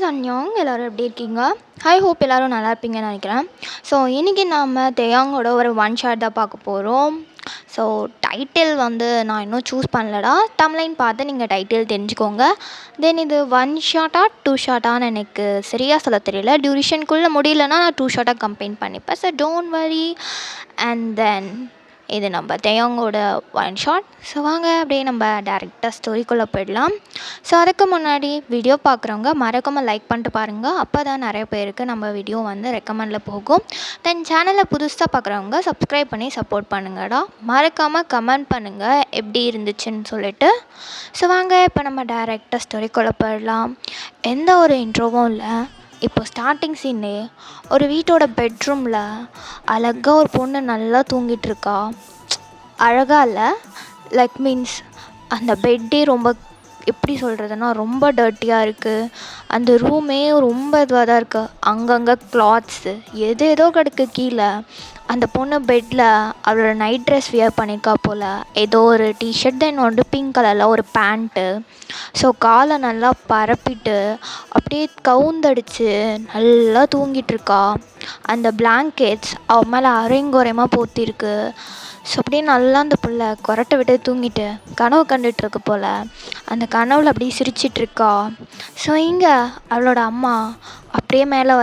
அன்யோங் எல்லோரும் எப்படி இருக்கீங்க? ஐ ஹோப் எல்லோரும் நல்லா இருப்பீங்கன்னு நினைக்கிறேன். ஸோ இன்றைக்கி நாம் தேயாங்கோட ஒரு ஒன் ஷாட் தான் பார்க்க போகிறோம். ஸோ டைட்டில் நான் இன்னும் சூஸ் பண்ணலடா. தமிழ்லைன் பார்த்து நீங்கள் டைட்டில் தெரிஞ்சுக்கோங்க. தென் இது ஒன் ஷாட்டா 2 ஷாட்டான்னு எனக்கு சரியாக சொல்ல தெரியல. டியூரேஷனுக்குள்ளே முடியலன்னா நான் 2 ஷாட்டாக கம்பைன் பண்ணிப்பேன். So don't worry. And then இது நம்ம தேயாங்கோட ஒன் ஷாட். ஸோ வாங்க அப்படியே நம்ம டேரெக்டாக ஸ்டோரிக்குள்ளே போயிடலாம். ஸோ அதுக்கு முன்னாடி வீடியோ பார்க்குறவங்க மறக்காமல் லைக் பண்ணிட்டு பாருங்கள். அப்போ தான் நிறைய பேருக்கு நம்ம வீடியோ ரெக்கமெண்டில் போகும். தென் சேனலில் புதுசாக பார்க்குறவங்க சப்ஸ்கிரைப் பண்ணி சப்போர்ட் பண்ணுங்கடா. மறக்காமல் கமெண்ட் பண்ணுங்கள் எப்படி இருந்துச்சுன்னு சொல்லிட்டு. ஸோ வாங்க இப்போ நம்ம டேரெக்டாக ஸ்டோரிக்குள்ளே போயிடலாம். எந்த ஒரு இன்ட்ரோவும் இல்லை. இப்போ ஸ்டார்டிங் சீனே ஒரு வீட்டோட பெட்ரூமில் அழகாக ஒரு பொண்ணு நல்லா தூங்கிட்டுருக்கா. அழகாக இல்லை, மீன்ஸ் அந்த பெட்டே ரொம்ப எப்படி சொல்கிறதுனா ரொம்ப டர்ட்டியாக இருக்குது. அந்த ரூமே ரொம்ப இதுவாக தான் இருக்குது. அங்கங்கே கிளாத்ஸு ஏதோ கிடக்கு கீழே. அந்த பொண்ணு பெட்டில் அவளோட நைட் ட்ரெஸ் வியர் பண்ணியிருக்கா போல். ஏதோ ஒரு டிஷர்ட், தென் பிங்க் கலரில் ஒரு பேண்ட்டு. ஸோ காலை நல்லா பரப்பிட்டு அப்படியே கவுந்தடிச்சு நல்லா தூங்கிட்டுருக்கா. அந்த பிளாங்கெட்ஸ் அவன் மேலே அரைங்குறையமாக போத்திருக்கு. ஸோ அப்படியே நல்லா அந்த புள்ள கொரட்டை விட்டு தூங்கிட்டு கனவு கண்டுகிட்ருக்கு போல். அந்த கனவில் அப்படியே சிரிச்சிட்ருக்கா. ஸோ இங்கே அவளோட அம்மா அப்படியே மேலே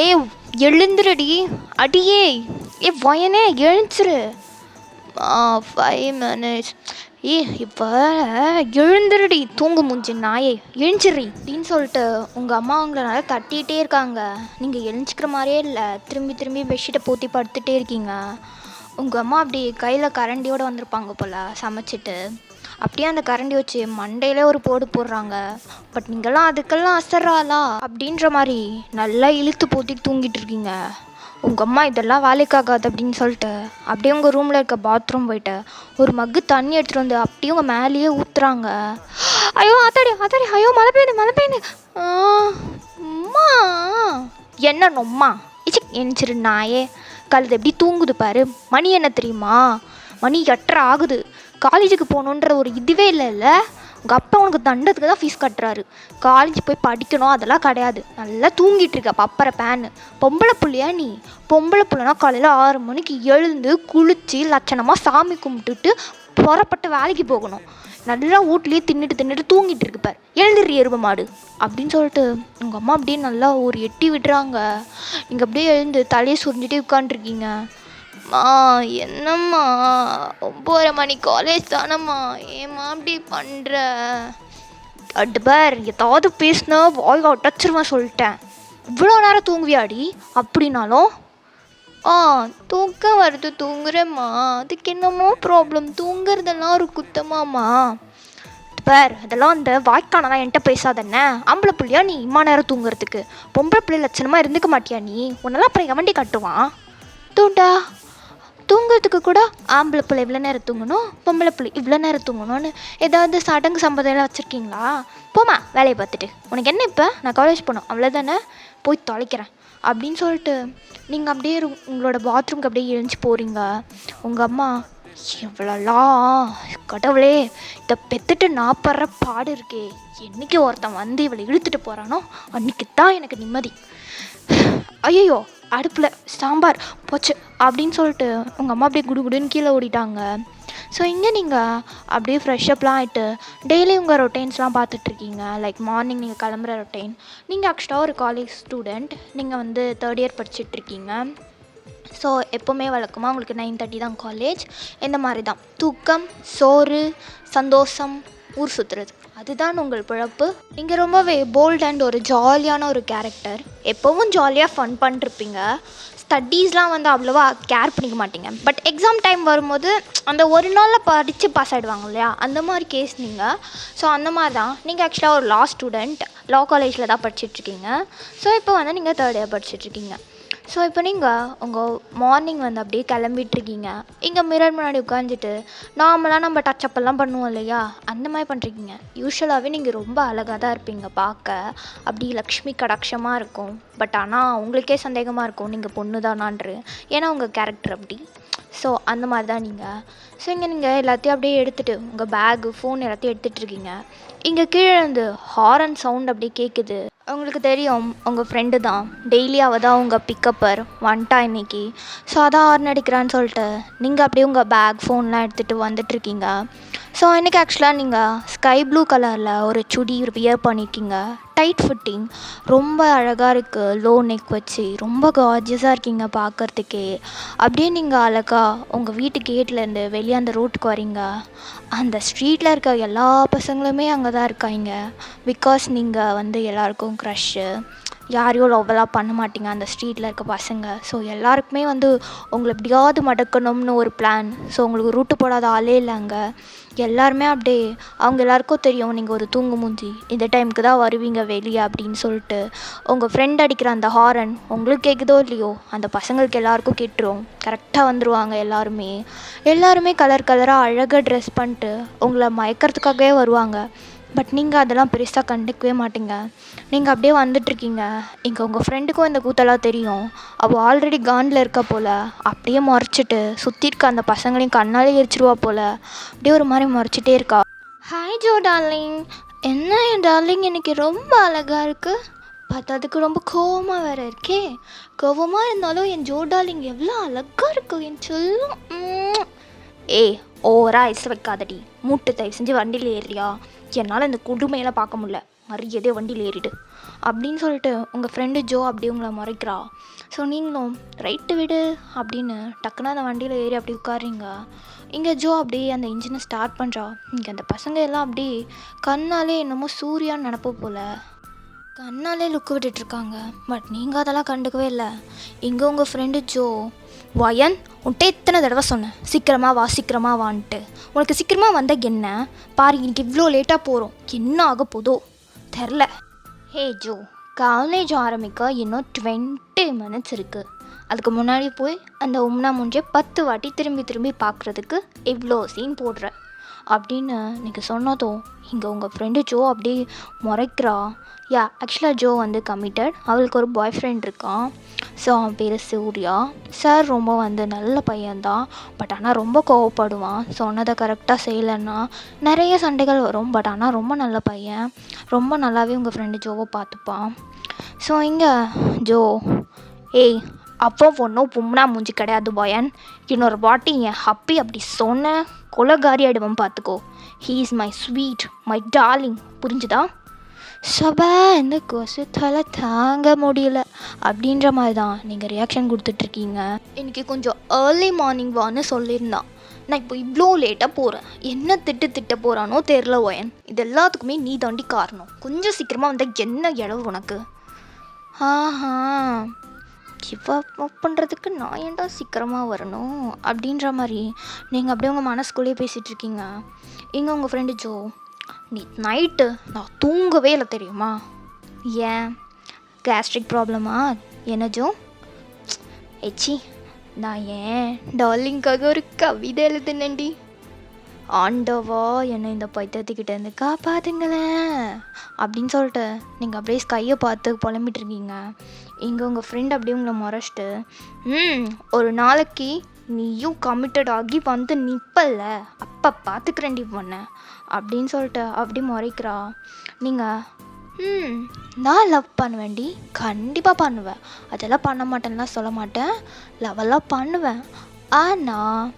ஏய் எழுந்துருடி, அடியே, வயனே எழுந்துரு, 5 minutes, இப்போ எழுந்துருடி தூங்கு மூஞ்சி நாயே, எழுஞ்சிட்றி அப்படின்னு சொல்லிட்டு உங்கள் அம்மா அவங்கள நல்லா தட்டிகிட்டே இருக்காங்க. நீங்கள் எழுஞ்சிக்கிற மாதிரியே இல்லை, திரும்பி பெட்ஷீட்டை போற்றி படுத்துகிட்டே இருக்கீங்க. உங்கள் அம்மா அப்படி கையில் கரண்டியோடு வந்திருப்பாங்க போல் சமைச்சிட்டு. அப்படியே அந்த கரண்டி வச்சு மண்டையிலே ஒரு போடு போடுறாங்க. பட் நீங்கள்லாம் அதுக்கெல்லாம் அசராளா அப்படின்ற மாதிரி நல்லா இழுத்து போத்திட்டு தூங்கிட்டு இருக்கீங்க. உங்கள் அம்மா இதெல்லாம் வேலைக்காகாது அப்படின்னு சொல்லிட்டு அப்படியே உங்கள் ரூமில் இருக்க பாத்ரூம் போயிட்டு ஒரு மக்கு தண்ணி எடுத்துகிட்டு வந்து அப்படியே உங்கள் மேலேயே ஊற்றுறாங்க. ஐயோ ஆத்தாடி, ஐயோ மழை பெய்யுது. அம்மா என்ன நொம்மா எஞ்சிரு நாயே, கழுது எப்படி தூங்குது பாரு. மணி என்ன தெரியுமா? மணி 8:30 ஆகுது. காலேஜுக்கு போகணுன்ற ஒரு இதுவே இல்லைல்ல. உங்கள் அப்பா உனக்கு தண்டத்துக்கு தான் ஃபீஸ் கட்டுறாரு. காலேஜ் போய் படிக்கணும் அதெல்லாம் கிடையாது. நல்லா தூங்கிட்டு இருக்க பப்பரை பேனு. பொம்பளை புள்ளையா நீ? பொம்பளை புள்ளைனா காலையில் 6 மணிக்கு எழுந்து குளித்து லட்சணமாக சாமி கும்பிட்டுட்டு புறப்பட்டு வேலைக்கு போகணும். நல்லா வீட்லேயே தின்னுட்டு தூங்கிட்டு இருக்கு பார். எழுந்துடுறி எருமை மாடு அப்படின்னு சொல்லிட்டு உங்கள் அம்மா அப்படியே நல்லா ஒரு எட்டி விடுறாங்க. நீங்கள் அப்படியே எழுந்து தலையை சுரிஞ்சிட்டே உட்காண்ட்ருக்கீங்க. என்னம்மா 9:30 மணி காலேஜ் தானம்மா, ஏம்மா அப்படி பண்ணுற? அட்டு பார், ஏதாவது பேசுனா வாய் அட்டச்சிருமா சொல்லிட்டேன். இவ்வளோ நேரம் தூங்குவியாடி? அப்படின்னாலும் தூக்கம் வருது தூங்குறேம்மா, அதுக்கு என்னமோ ப்ராப்ளம், தூங்குறதெல்லாம் ஒரு குத்தமாம்மா. பார், அதெல்லாம் அந்த வாய்க்கானலாம் என்கிட்ட பேசாதண்ணே. ஆம்பளை பிள்ளையா நீ இம்மா நேரம் தூங்குறதுக்கு? பொம்பளை பிள்ளை லட்சணமாக இருந்துக்க மாட்டியா நீ? உன்னெல்லாம் அப்புறம் எவண்டி கட்டுவான்? தூண்டா தூங்குறதுக்கு கூட ஆம்பளை பிள்ளை இவ்வளோ நேரம் தூங்கணும், பொம்பளை பிள்ளை இவ்வளோ நேரம் தூங்கணும்னு ஏதாவது சடங்கு சம்பதம்லாம் வச்சுருக்கீங்களா? போமா வேலையை பார்த்துட்டு. உனக்கு என்ன இப்போ? நான் காலேஜ் போகணும் அவ்வளோதானே, போய் தொலைக்கிறேன் அப்படின்னு சொல்லிட்டு நீங்கள் அப்படியே உங்களோட பாத்ரூம்க்கு அப்படியே எழுஞ்சி போகிறீங்க. உங்கள் அம்மா இவ்வளோலாம் கடவுளே, இதை பெற்றுட்டு நான் படுற பாடு இருக்கே, என்றைக்கு ஒருத்தன் இவளை இழுத்துட்டு போகிறானோ அன்றைக்கி தான் எனக்கு நிம்மதி. ஐயோ அடுப்பில் சாம்பார் போச்சு அப்படின்னு சொல்லிட்டு உங்கள் அம்மா அப்படியே குடுன்னு கீழே ஓடிட்டாங்க. ஸோ இங்கே நீங்கள் அப்படியே ஃப்ரெஷ்அப்லாம் ஆகிட்டு டெய்லி உங்கள் ரொட்டீன்ஸ்லாம் பார்த்துட்ருக்கீங்க. மார்னிங் நீங்கள் கிளம்புற ரொட்டீன். நீங்கள் ஆக்சுவலாக ஒரு காலேஜ் ஸ்டூடெண்ட். நீங்கள் 3rd இயர் படிச்சுட்ருக்கீங்க. ஸோ எப்போவுமே வழக்கமாக உங்களுக்கு 9:30 தான் காலேஜ். இந்த மாதிரி தான் தூக்கம், சோறு, சந்தோஷம், ஊர் சுற்றுறது, அதுதான் உங்கள் பிழப்பு. நீங்கள் ரொம்பவே போல்ட் அண்ட் ஒரு ஜாலியான ஒரு கேரக்டர். எப்போவும் ஜாலியாக ஃபன் பண்ணிருப்பீங்க. ஸ்டடீஸ்லாம் அவ்வளோவா கேர் பண்ணிக்க மாட்டீங்க. பட் எக்ஸாம் டைம் வரும்போது அந்த ஒரு நாளில் படித்து பாஸ் ஆகிடுவாங்க இல்லையா, அந்த மாதிரி கேஸ் நீங்கள். ஸோ அந்த மாதிரி தான் நீங்கள் ஆக்சுவலாக ஒரு லா ஸ்டூடெண்ட். லா காலேஜில் தான் படிச்சுட்ருக்கீங்க. ஸோ இப்போ நீங்கள் 3rd இயர் படிச்சுட்ருக்கீங்க. ஸோ இப்போ நீங்கள் உங்கள் மார்னிங் அப்படியே கிளம்பிட்டுருக்கீங்க. இங்கே மிரர் முன்னாடி உட்காந்துட்டு நார்மலாக நம்ம டச்சப்பெல்லாம் பண்ணுவோம் இல்லையா, அந்த மாதிரி பண்ணுறீங்க. யூஸ்வலாகவே நீங்கள் ரொம்ப அழகாக தான் இருப்பீங்க பார்க்க. அப்படி லக்ஷ்மி கடாட்சமாக இருக்கும். பட் ஆனால் உங்களுக்கே சந்தேகமாக இருக்கும் நீங்கள் பொண்ணு தானான்று. ஏன்னா உங்கள் கேரக்டர் அப்படி. ஸோ அந்த மாதிரி தான் நீங்கள். ஸோ இங்கே நீங்கள் எல்லாத்தையும் அப்படியே எடுத்துகிட்டு உங்கள் பேகு, ஃபோன் எல்லாத்தையும் எடுத்துகிட்ருக்கீங்க. இங்கே கீழே இருந்து ஹாரன் சவுண்ட் அப்படியே கேட்குது. உங்களுக்கு தெரியும் உங்கள் ஃப்ரெண்டு தான் டெய்லி அவள் தான் உங்கள் பிக்கப்பர் வந்துட்டா இன்னைக்கு. ஸோ அதான் ஹார்ன் அடிக்கிறான்னு சொல்லிட்டு நீங்கள் அப்படியே உங்கள் பேக் ஃபோன்லாம் எடுத்துகிட்டு வந்துட்டுருக்கீங்க. ஸோ இன்றைக்கி ஆக்சுவலாக நீங்கள் ஸ்கை ப்ளூ கலரில் ஒரு சுடி வியர் பண்ணியிருக்கீங்க. டைட் ஃபிட்டிங் ரொம்ப அழகாக இருக்குது. லோ நெக் வச்சு ரொம்ப கார்ஜியஸாக இருக்கீங்க பார்க்குறதுக்கே. அப்படியே நீங்கள் அழகாக உங்கள் வீட்டு கேட்லேருந்து வெளியே அந்த ரோட்டுக்கு வரீங்க. அந்த ஸ்ட்ரீட்டில் இருக்க எல்லா பசங்களுமே அங்கே தான் இருக்காங்க. பிகாஸ் நீங்கள் வந்து எல்லாருக்கும் க்ரஷ்ஷு, யாரையும் லவ்வெல்லாம் பண்ண மாட்டீங்க அந்த ஸ்ட்ரீட்டில் இருக்க பசங்க. ஸோ எல்லாருக்குமே வந்து உங்களை எப்படியாவது மடக்கணும்னு ஒரு பிளான். ஸோ உங்களுக்கு ரூட்டு போடாத ஆளே இல்லை அங்கே. எல்லாருமே அப்படியே அவங்க எல்லாருக்கும் தெரியும் நீங்கள் ஒரு தூங்கு மூஞ்சி, இந்த டைமுக்கு தான் வருவீங்க வெளியே அப்படின்னு சொல்லிட்டு. உங்கள் ஃப்ரெண்ட் அடிக்கிற அந்த ஹாரன் உங்களுக்கு கேட்குதோ இல்லையோ, அந்த பசங்களுக்கு எல்லாருக்கும் கேட்டுரும். கரெக்டாக வந்துடுவாங்க எல்லாருமே கலர் கலராக அழகாக ட்ரெஸ் பண்ணிட்டு உங்களை மயக்கிறதுக்காகவே வருவாங்க. பட் நீங்கள் அதெல்லாம் பெருசாக கண்டுக்கவே மாட்டீங்க. நீங்கள் அப்படியே வந்துட்டுருக்கீங்க. இங்கே உங்கள் ஃப்ரெண்டுக்கும் இந்த கூத்தெல்லாம் தெரியும். அவள் ஆல்ரெடி காண்டில் இருக்கா போல். அப்படியே முறைச்சிட்டு சுற்றி இருக்க அந்த பசங்களையும் கண்ணாலே எரிச்சிருவா போல். அப்படியே ஒரு மாதிரி முறைச்சிட்டே இருக்கா. ஹாய் ஜோ டார்லிங், என்ன என் டார்லிங் இன்னைக்கு ரொம்ப அழகாக இருக்குது. பார்த்ததுக்கு ரொம்ப கோவமாக வேறு இருக்கே. கோவமாக இருந்தாலும் என் ஜோ டார்லிங் எவ்வளோ அழகாக இருக்கு என் சொல்லும். ஏய், ஓவராக ஐஸ் வைக்காதடி. மூட்டு தயவு செஞ்சு வண்டியில் ஏறியா, என்னால் இந்த கொடுமையெல்லாம் பார்க்க முடியல, மரியாதையே வண்டியில் ஏறிடு அப்படின்னு சொல்லிட்டு உங்கள் ஃப்ரெண்டு ஜோ அப்படி உங்களை முறைக்கிறா. ஸோ நீங்களும் ரைட்டு விடு அப்படின்னு டக்குன்னு அந்த வண்டியில் ஏறி அப்படி உட்காரிங்க. இங்கே ஜோ அப்படியே அந்த இன்ஜினை ஸ்டார்ட் பண்ணுறா. இங்கே அந்த பசங்க எல்லாம் அப்படி கண்ணாலே என்னமோ சூர்யான்னு நினப்போ போல் கண்ணாலே லுக்கு விட்டுட்ருக்காங்க. பட் நீங்கள் அதெல்லாம் கண்டுக்கவே இல்லை. இங்கே உங்கள் ஃப்ரெண்டு ஜோ, வயன் உன்ட்டே எத்தனை தடவை சொன்னேன் சீக்கிரமாக வான்ட்டு. உனக்கு சீக்கிரமாக வந்தால் என்ன பாரு, இன்னைக்கு இவ்வளோ லேட்டாக போகிறோம், என்ன ஆக போதோ தெரில. ஹே ஜோ, காலேஜ் ஆரம்பிக்க இன்னும் 20 minutes இருக்குது. அதுக்கு முன்னாடி போய் அந்த உம்னா மூஞ்சே 10 வாட்டி திரும்பி பார்க்குறதுக்கு இவ்வளோ சீன் போடுற அப்படின்னு நீங்கள் சொன்னதும் இங்கே உங்கள் ஃப்ரெண்டு ஜோ அப்படியே முறைக்கிறா. ஆக்சுவலாக ஜோ வந்து கமிட்டட். அவளுக்கு ஒரு பாய் ஃப்ரெண்ட் இருக்கான். ஸோ அவன் பேர் சூர்யா. சார் ரொம்ப வந்து நல்ல பையன்தான். பட் ஆனால் ரொம்ப கோவப்படுவான். சொன்னதை கரெக்டாக செய்யலைன்னா நிறைய சண்டைகள் வரும். பட் ஆனால் ரொம்ப நல்ல பையன். ரொம்ப நல்லாவே உங்கள் ஃப்ரெண்டு ஜோவை பார்த்துப்பான். ஸோ இங்கே ஜோ, ஏய் அப்போ ஒன்றும் பும்னா மூஞ்சி கிடையாது பாயன். இன்னொரு வாட்டி என் ஹப்பி அப்படி சொன்ன கொலகாரி ஆகிடுவோம் பார்த்துக்கோ. He is my sweet, my darling, புரிஞ்சுதா? சபா இந்த கொசுத்தால் தாங்க முடியல அப்படின்ற மாதிரி தான் நீங்கள் ரியாக்ஷன் கொடுத்துட்ருக்கீங்க. இன்றைக்கி கொஞ்சம் ஏர்லி மார்னிங் வான்னு சொல்லியிருந்தான். நான் இப்போ இவ்வளோ லேட்டாக போகிறேன். என்ன திட்ட போகிறானோ தெரில ஒயன். இது எல்லாத்துக்குமே நீ தாண்டி காரணம். கொஞ்சம் சீக்கிரமாக வந்தால் என்ன இடம் உனக்கு? ஆஹா, கிவ் பண்ணுறதுக்கு நான் ஏன்டா சீக்கிரமாக வரணும் அப்படின்ற மாதிரி நீங்கள் அப்படியே உங்கள் மனசுக்குள்ளேயே பேசிகிட்ருக்கீங்க. இங்கே உங்கள் ஃப்ரெண்டு ஜோ, நீ நைட்டு நான் தூங்கவே இல்லை தெரியுமா? ஏன் கேஸ்ட்ரிக் ப்ராப்ளமா என்ன ஜோ? ஏச்சி, நான் ஏன் டார்லிங்காக ஒரு கவிதை எழுதுனேன்டி. ஆண்டவா என்னை இந்த பைத்தியத்துக்கிட்டேருந்து காப்பாத்துங்களேன் அப்படின்னு சொல்லிட்டு நீங்கள் அப்படியே ஸ்கையை பார்த்து புலம்பிட்டுருக்கீங்க. இங்கே உங்கள் ஃப்ரெண்ட் அப்படியே உங்களை முறைச்சிட்டு, ஒரு நாளைக்கு நீயும் கமிட்டட் ஆகி வந்து நிற்பல்ல, அப்போ பார்த்துக்கிறேன்டி பொண்ணு அப்படின்னு சொல்லிட்டு அப்படி முறைக்கிறா. நீங்கள் நான் லவ் பண்ணுவேன்டி, கண்டிப்பாக பண்ணுவேன். அதெல்லாம் பண்ண மாட்டேன்லாம் சொல்ல மாட்டேன். லவ்வெல்லாம் பண்ணுவேன். ஆனால்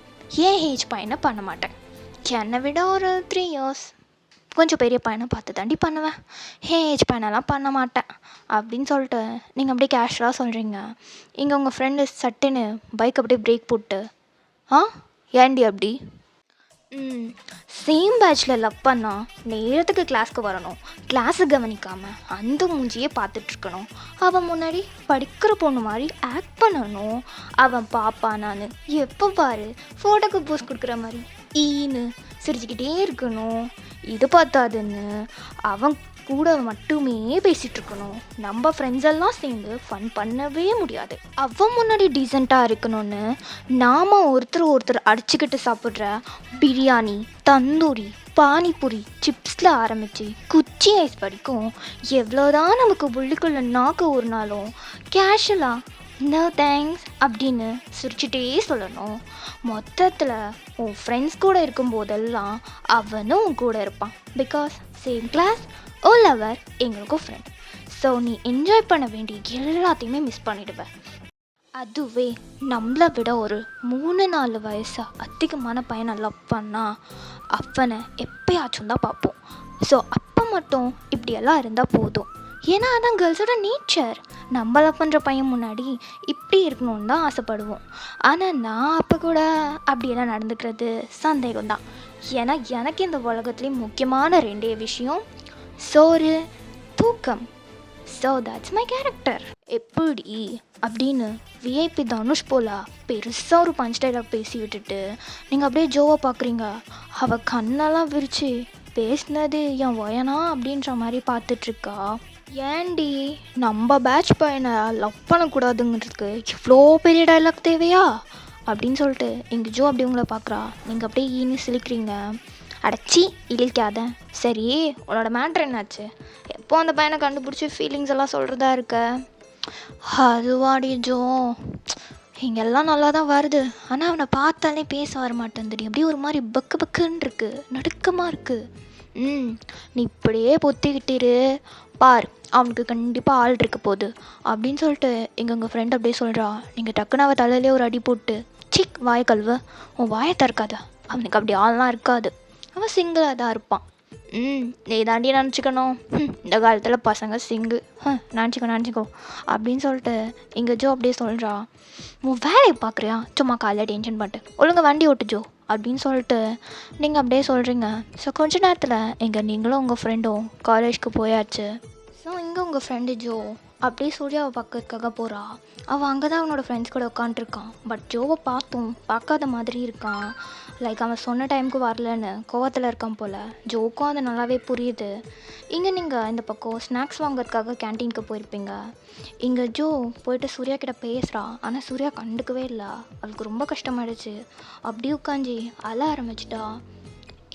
ஏன் ஏஜ் பையனை பண்ண மாட்டேன். என்னை விட ஒரு 3 years கொஞ்சம் பெரிய பையனை பார்த்து தாண்டி பண்ணுவேன். ஏஜ் பையனெல்லாம் பண்ண மாட்டேன் அப்படின்னு சொல்லிட்டு நீங்கள் அப்படியே கேஷுவலாக சொல்கிறீங்க. இங்கே உங்கள் ஃப்ரெண்டு சட்டுன்னு பைக் அப்படியே பிரேக் போட்டு, ஏண்டி அப்படி? சேம் பேட்சில் லவ் பண்ணால் நேரத்துக்கு கிளாஸ்க்கு வரணும். கிளாஸை கவனிக்காமல் அந்த மூஞ்சியே பார்த்துட்ருக்கணும். அவன் முன்னாடி படிக்கிற பொண்ணு மாதிரி ஆக்ட் பண்ணணும். அவன் பாப்பா நான் எப்போ பாரு ஃபோட்டோக்கு போஸ்ட் கொடுக்குற மாதிரி ஈன்னு சிரிச்சுக்கிட்டே இருக்கணும். இது பார்த்தாதுன்னு அவன் கூட மட்டுமே பேசிகிட்டு இருக்கணும். நம்ம ஃப்ரெண்ட்ஸ் எல்லாம் சேர்ந்து ஃபன் பண்ணவே முடியாது. அவன் முன்னாடி டீசெண்டாக இருக்கணும்னு நாம் ஒருத்தர் அடிச்சுக்கிட்டு சாப்பிட்ற பிரியாணி, தந்தூரி, பானிபூரி, சிப்ஸில் ஆரம்பித்து குச்சி ஐஸ் வரைக்கும் எவ்வளோதான் நமக்கு உள்ளுக்குள்ள நாக்கு ஒரு நாளும் கேஷுவலாக நோ தேங்க்ஸ் அப்படின்னு சிரிச்சுட்டே சொல்லணும். மொத்தத்தில் உன் ஃப்ரெண்ட்ஸ் கூட இருக்கும்போதெல்லாம் அவனும் உன் கூட இருப்பான். பிகாஸ் சேம் கிளாஸ், ஓ லவர் எங்களுக்கும் ஃப்ரெண்ட். ஸோ நீ என்ஜாய் பண்ண வேண்டிய எல்லாத்தையுமே மிஸ் பண்ணிடுவேன். அதுவே நம்மளை விட ஒரு 3-4 வயசு அதிகமான பையனை லவ் பண்ணால் அவனை எப்பயாச்சும் தான் பார்ப்போம். ஸோ அப்போ மட்டும் இப்படியெல்லாம் இருந்தால் போதும். ஏன்னா அதான் கேர்ள்ஸோட நேச்சர். நம்ம லவ் பண்ணுற பையன் முன்னாடி இப்படி இருக்கணும்னு தான் ஆசைப்படுவோம். ஆனால் நான் அப்போ கூட அப்படியெல்லாம் நடந்துக்கிறது சந்தேகம்தான். ஏன்னா எனக்கு இந்த உலகத்துலேயும் முக்கியமான 2 விஷயம் சோறு, தூக்கம். So that's my character. எப்படி அப்படின்னு விஐபி தனுஷ் போல பெருசாக ஒரு பஞ்ச் டைலாக் பேசி விட்டுட்டு நீங்கள் அப்படியே ஜோவை பார்க்குறீங்க. அவள் கண்ணெல்லாம் விரிச்சு பேசினது என் வயனா அப்படின்ற மாதிரி பார்த்துட்ருக்கா. ஏண்டி நம்ம பேட்ச் பையனை லவ் பண்ணக்கூடாதுங்கிறதுக்கு இவ்வளோ பெரிய டைலாக் தேவையா அப்படின்னு சொல்லிட்டு எங்கள் ஜோ அப்படி உங்களை பார்க்குறா. நீங்கள் அப்படியே ஈனு சிலிக்கிறீங்க. அடைச்சி இழிக்காத. சரி உன்னோட மேட்ரு என்னாச்சு? எப்போ அந்த பையனை கண்டுபிடிச்சி ஃபீலிங்ஸ் எல்லாம் சொல்கிறதா இருக்க? அதுவாடி ஜோ, இங்கெல்லாம் நல்லா தான் வருது. ஆனால் அவனை பார்த்தாலே பேச வர மாட்டேன். அப்படியே ஒரு மாதிரி பக்கு பக்குன்னு இருக்குது, நடுக்கமாக இருக்குது. நீ இப்படியே பொத்திக்கிட்டிரு பார், அவனுக்கு கண்டிப்பாக ஆள் இருக்க போகுது அப்படின்னு சொல்லிட்டு எங்கள் ஃப்ரெண்ட் அப்படியே சொல்கிறா. நீங்கள் டக்குன்னு அவள் தலையிலே ஒரு அடி போட்டு சிக் வாயை கழுவ, உன் வாயை திறக்காத, அவனுக்கு அப்படி ஆள்லாம் இருக்காது, அவன் சிங்கிளாக தான் இருப்பான். நீ தாண்டி நினச்சிக்கணும், இந்த காலத்தில் பசங்க சிங்கிள், நினச்சிக்கோ அப்படின்னு சொல்லிட்டு எங்கள் ஜோ அப்படியே சொல்கிறா. உன் வேலையை பார்க்குறியா, சும்மா காலையில் டென்ஷன் பண்ணிட்டு ஒழுங்காக வண்டி ஓட்டு ஜோ அப்படின்னு சொல்லிட்டு நீங்கள் அப்படியே சொல்கிறீங்க. ஸோ கொஞ்ச நேரத்தில் நீங்களும் உங்கள் ஃப்ரெண்டும் காலேஜ்க்கு போயாச்சு. ஸோ இங்கே உங்கள் ஃப்ரெண்டு ஜோ அப்படியே சூர்யாவை பார்க்கறதுக்காக போகிறா. அவள் அங்கே தான் அவனோட ஃப்ரெண்ட்ஸ் கூட உட்காண்ட்ருக்கான். பட் ஜோவை பார்க்காத மாதிரி இருக்கான். லைக் அவன் சொன்ன டைமுக்கு வரலன்னு கோவத்தில் இருக்கான் போல். ஜோக்கும் அது நல்லாவே புரியுது. இங்கே நீங்கள் இந்த பக்கம் ஸ்நாக்ஸ் வாங்கிறதுக்காக கேன்டீனுக்கு போயிருப்பீங்க. இங்கே ஜோ போயிட்டு சூர்யா கிட்ட பேசுகிறா. ஆனால் சூர்யா கண்டுக்கவே இல்லை. அவளுக்கு ரொம்ப கஷ்டமாயிடுச்சு. அப்படி உட்காந்து அழ ஆரம்பிச்சிட்டா.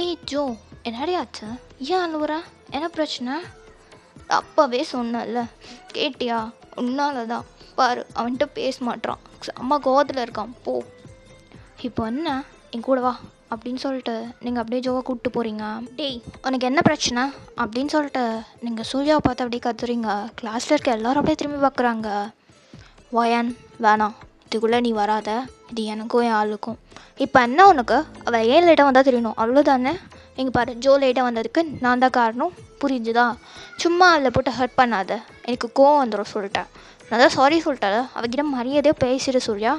ஏய் ஜோ, என்னடி ஆச்சு? ஏன் அழுவுற? என்ன பிரச்சனை? அப்போவே சொன்னல, கேட்டியா? உன்னால தான் பாரு, அவன்கிட்ட பேச மாட்டான், அம்மா கோவத்தில் இருக்கான், போ. இப்போ என்ன, என் கூட வா அப்படின்னு சொல்லிட்டு நீங்கள் அப்படியே ஜோவை கூப்பிட்டு போகிறீங்க. டேய் உனக்கு என்ன பிரச்சனை அப்படின்னு சொல்லிட்டு நீங்கள் சூர்யாவை பார்த்து அப்படியே கத்துறீங்க. கிளாஸில் இருக்க எல்லோரும் அப்படியே திரும்பி பார்க்குறாங்க. வயன் வேணாம், இதுக்குள்ளே நீ வராத, இது எனக்கும் என் ஆளுக்கும். இப்போ என்ன உனக்கு? அவள் ஏன் லேட்டாக வந்தால் தெரியணும், அவ்வளோதானே? இங்கே பாரு, ஜோ லேட்டாக வந்ததுக்கு நான் தான் காரணம், புரிஞ்சுதா? சும்மா அதில் போட்டு ஹர்ட் பண்ணாத, எனக்கு கோவம் வந்துடும் சொல்லிட்டேன். நான் தான் சாரி சொல்லிட்டால, அவகிட்ட மரியாதையே பேசிடு சூர்யா.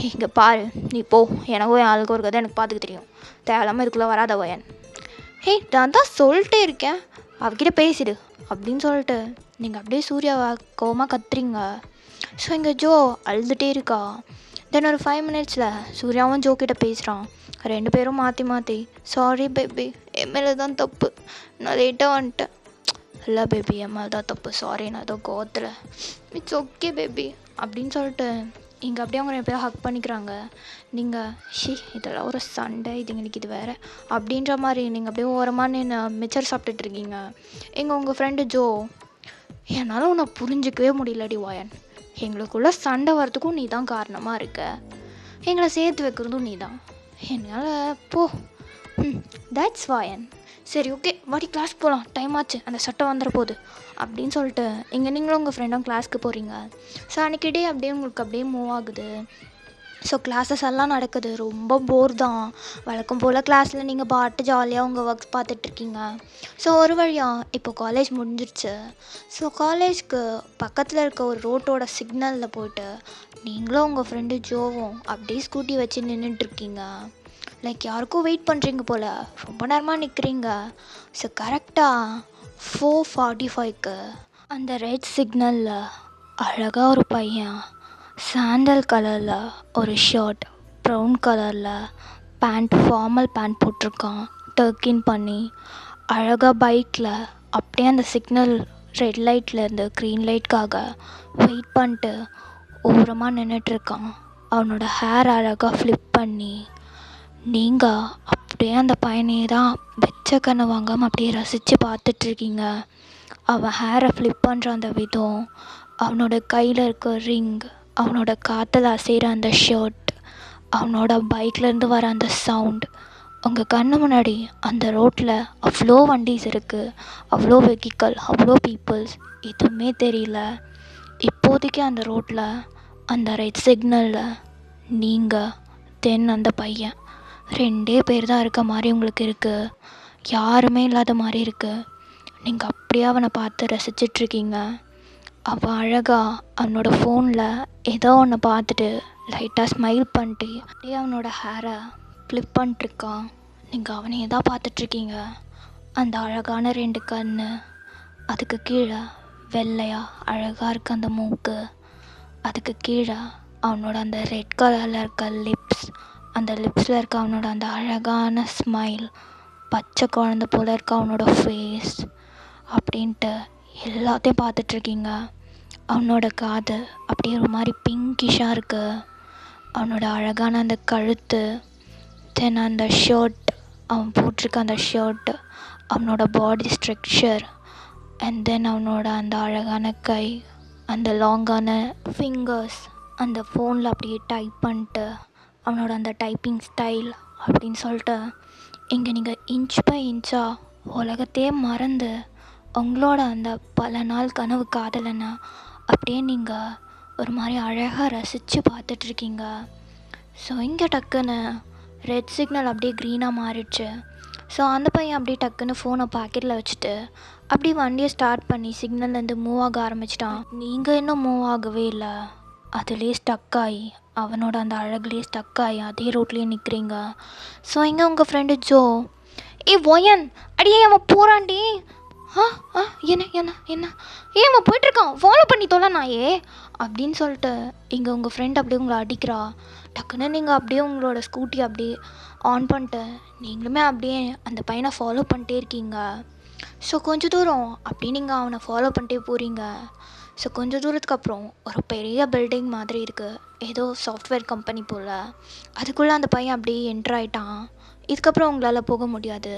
இங்கே பாரு, நீ போ, எனக்கும் என் ஆளுக்கும் இருக்கிறத எனக்கு பார்த்துக்க தெரியும், தேவையில்லாமல் இதுக்குள்ளே வராத வயன். நான் தான் சொல்லிட்டே இருக்கேன், அவகிட்ட பேசிடு அப்படின்னு சொல்லிட்டு நீங்கள் அப்படியே சூர்யாவை கோவமாக கத்துறீங்க. ஸோ இங்கே ஜோ அழுதுகிட்டே இருக்கா. தென் ஒரு 5 மினிட்ஸில் சூர்யாவும் ஜோ கிட்ட பேசுகிறான். 2 பேரும் மாற்றி சாரி பேபி, என் மேலே தான் தப்பு, நான் லேட்டாக வந்துட்டேன். இல்லை பேபி, என் மேலே தான் தப்பு, சாரி, நான் ஏதோ கோவத்தில், இட்ஸ் ஓகே பேபி அப்படின்னு சொல்லிட்டு இங்கே அப்படியே அவங்க 2 பேரும் ஹக் பண்ணிக்கிறாங்க. நீங்கள் இதெல்லாம் ஒரு சண்டை, இதுங்களுக்கு இது வேறு அப்படின்ற மாதிரி நீங்கள் அப்படியே ஓரமாக நின்று மிச்சர் சாப்பிட்டுட்ருக்கீங்க. உங்கள் ஃப்ரெண்டு ஜோ, என்னால் உன்னை புரிஞ்சிக்கவே முடியலடி வாயன், எங்களுக்குள்ளே சண்டை வரத்துக்கும் நீ தான் காரணமாக இருக்க, எங்களை சேர்த்து வைக்கிறதும் நீ தான், என்னால் போ. தட்ஸ் வாயன். சரி ஓகே வாடி, கிளாஸ்க்கு போகலாம், டைம் ஆச்சு, அந்த சட்டம் வந்துட போகுது அப்படின்னு சொல்லிட்டு நீங்களும் உங்கள் ஃப்ரெண்டும் கிளாஸ்க்கு போகிறீங்க. ஸோ அன்றைக்கி அப்படியே உங்களுக்கு அப்படியே மூவ் ஆகுது. ஸோ கிளாஸஸ் எல்லாம் நடக்குது, ரொம்ப போர் தான். வழக்கம் போல் கிளாஸில் நீங்கள் பாட்டு ஜாலியாக உங்கள் ஒர்க்ஸ் பார்த்துட்ருக்கீங்க. ஸோ ஒரு வழியாக இப்போ காலேஜ் முடிஞ்சிருச்சு. ஸோ காலேஜ்க்கு பக்கத்தில் இருக்க ஒரு ரோட்டோட சிக்னலில் போய்ட்டு நீங்களும் உங்கள் ஃப்ரெண்டு ஜோவும் அப்படியே ஸ்கூட்டி வச்சு நின்றுட்டுருக்கீங்க. லைக் யாருக்கும் வெயிட் பண்ணுறீங்க போல், ரொம்ப நேரமாக நிற்கிறீங்க. ஸோ கரெக்டாக 4:45க்கு அந்த ரெட் சிக்னலில் அழகாக ஒரு பையன் சாண்டல் கலரில் ஒரு ஷர்ட், ப்ரௌன் கலரில் பேண்ட், ஃபார்மல் பேண்ட் போட்டிருக்கான், டர்க்கின் பண்ணி அழகாக பைக்கில் அப்படியே அந்த சிக்னல் ரெட் லைட்லேருந்து க்ரீன் லைட்காக வெயிட் பண்ணிட்டு ஓரமாக நின்றுட்டுருக்கான். அவனோட ஹேர் அழகாக ஃப்ளிப் பண்ணி நீங்கள் அப்படியே அந்த பையனையே தான் வெச்ச கண்ணை வாங்காமல் அப்படியே ரசித்து பார்த்துட்ருக்கீங்க. அவன் ஹேரை ஃப்ளிப் பண்ணுற அந்த விதம், அவனோட கையில் இருக்க ரிங், அவனோட காற்றுல அசைகிற அந்த ஷர்ட், அவனோட பைக்லேருந்து வர அந்த சவுண்ட், உங்கள் கண்ணு முன்னாடி அந்த ரோட்டில் அவ்வளோ வண்டிஸ் இருக்குது, அவ்வளோ வெஹிக்கல், அவ்வளோ பீப்புள்ஸ், எதுவுமே தெரியல. இப்போதைக்கு அந்த ரோட்டில் அந்த ரெட் சிக்னலில் நீங்கள் தென் அந்த பையன் 2 பேர் தான் இருக்க மாதிரி உங்களுக்கு இருக்குது. யாருமே இல்லாத மாதிரி இருக்குது. நீங்கள் அப்படியே அவனை பார்த்து ரசிச்சிட்ருக்கீங்க. அவன் அழகாக அவனோட ஃபோனில் ஏதோ ஒன்று பார்த்துட்டு லைட்டாக ஸ்மைல் பண்ணிட்டு அப்படியே அவனோட ஹேரை ஃப்ளிப் பண்ணிட்டுருக்கான். நீங்கள் அவனையே தான் பார்த்துட்ருக்கீங்க. அந்த அழகான 2 கண், அதுக்கு கீழே வெள்ளையா அழகாக இருக்க அந்த மூக்கு, அதுக்கு கீழே அவனோட அந்த ரெட் கலரில் இருக்க லிப்ஸ், அந்த லிப்ஸில் இருக்க அவனோட அந்த அழகான ஸ்மைல், பச்சை குழந்த போல் இருக்க அவனோட ஃபேஸ் அப்படின்ட்டு எல்லாத்தையும் பார்த்துட்ருக்கீங்க. அவனோட காது அப்படியே ஒரு மாதிரி பிங்கிஷாக இருக்குது. அவனோட அழகான அந்த கழுத்து, தென் அந்த ஷர்ட், அவன் போட்டிருக்க அந்த ஷர்ட், அவனோட பாடி ஸ்ட்ரக்சர், அண்ட் தென் அவனோட அந்த அழகான கை, அந்த லாங்கான ஃபிங்கர்ஸ், அந்த ஃபோனில் அப்படியே டைப் பண்ணிட்டு அவனோட அந்த டைப்பிங் ஸ்டைல் அப்படின்னு சொல்லிட்டு இங்கே நீங்கள் இன்ச் பை இன்ச்சாக உலகத்தையே மறந்து உங்களோட அந்த பல நாள் கனவு காதலனை அப்படியே நீங்கள் ஒரு மாதிரி அழகாக ரசித்து பார்த்துட்ருக்கீங்க. ஸோ இங்கே டக்குன்னு ரெட் சிக்னல் அப்படியே க்ரீனாக மாறிடுச்சு. ஸோ அந்த பையன் அப்படியே டக்குன்னு ஃபோனை பாக்கெட்டில் வச்சுட்டு அப்படியே வண்டியை ஸ்டார்ட் பண்ணி சிக்னல்லேருந்து மூவ் ஆக ஆரம்பிச்சிட்டான். நீங்கள் இன்னும் மூவ் ஆகவே இல்லை. அதுலேயே ஸ்டக் ஆகி, அவனோட அந்த அழகுலேயே ஸ்டக் ஆகி அதே ரோட்லேயே நிற்கிறீங்க. ஸோ இங்கே உங்கள் ஃப்ரெண்டு ஜோ, ஒயன் அடியே அவன் போகிறான்டி, என்ன என்ன என்ன அவன் போயிட்டுருக்கான், ஃபாலோ பண்ணி தொலை நாயே அப்படின்னு சொல்லிட்டு இங்கே உங்கள் ஃப்ரெண்ட் அப்படியே உங்களை அடிக்கிறா. டக்குன்னு நீங்கள் அப்படியே உங்களோட ஸ்கூட்டி அப்படியே ஆன் பண்ணிட்டு நீங்களுமே அப்படியே அந்த பையனை ஃபாலோ பண்ணிட்டே இருக்கீங்க. ஸோ கொஞ்சம் தூரம் அப்படியே நீங்கள் அவனை ஃபாலோ பண்ணிட்டே போகிறீங்க. ஸோ கொஞ்சம் தூரத்துக்கு அப்புறம் ஒரு பெரிய பில்டிங் மாதிரி இருக்குது, ஏதோ சாஃப்ட்வேர் கம்பெனி போல். அதுக்குள்ளே அந்த பையன் அப்படியே என்ட்ரு ஆகிட்டான். இதுக்கப்புறம் உங்களால் போக முடியாது.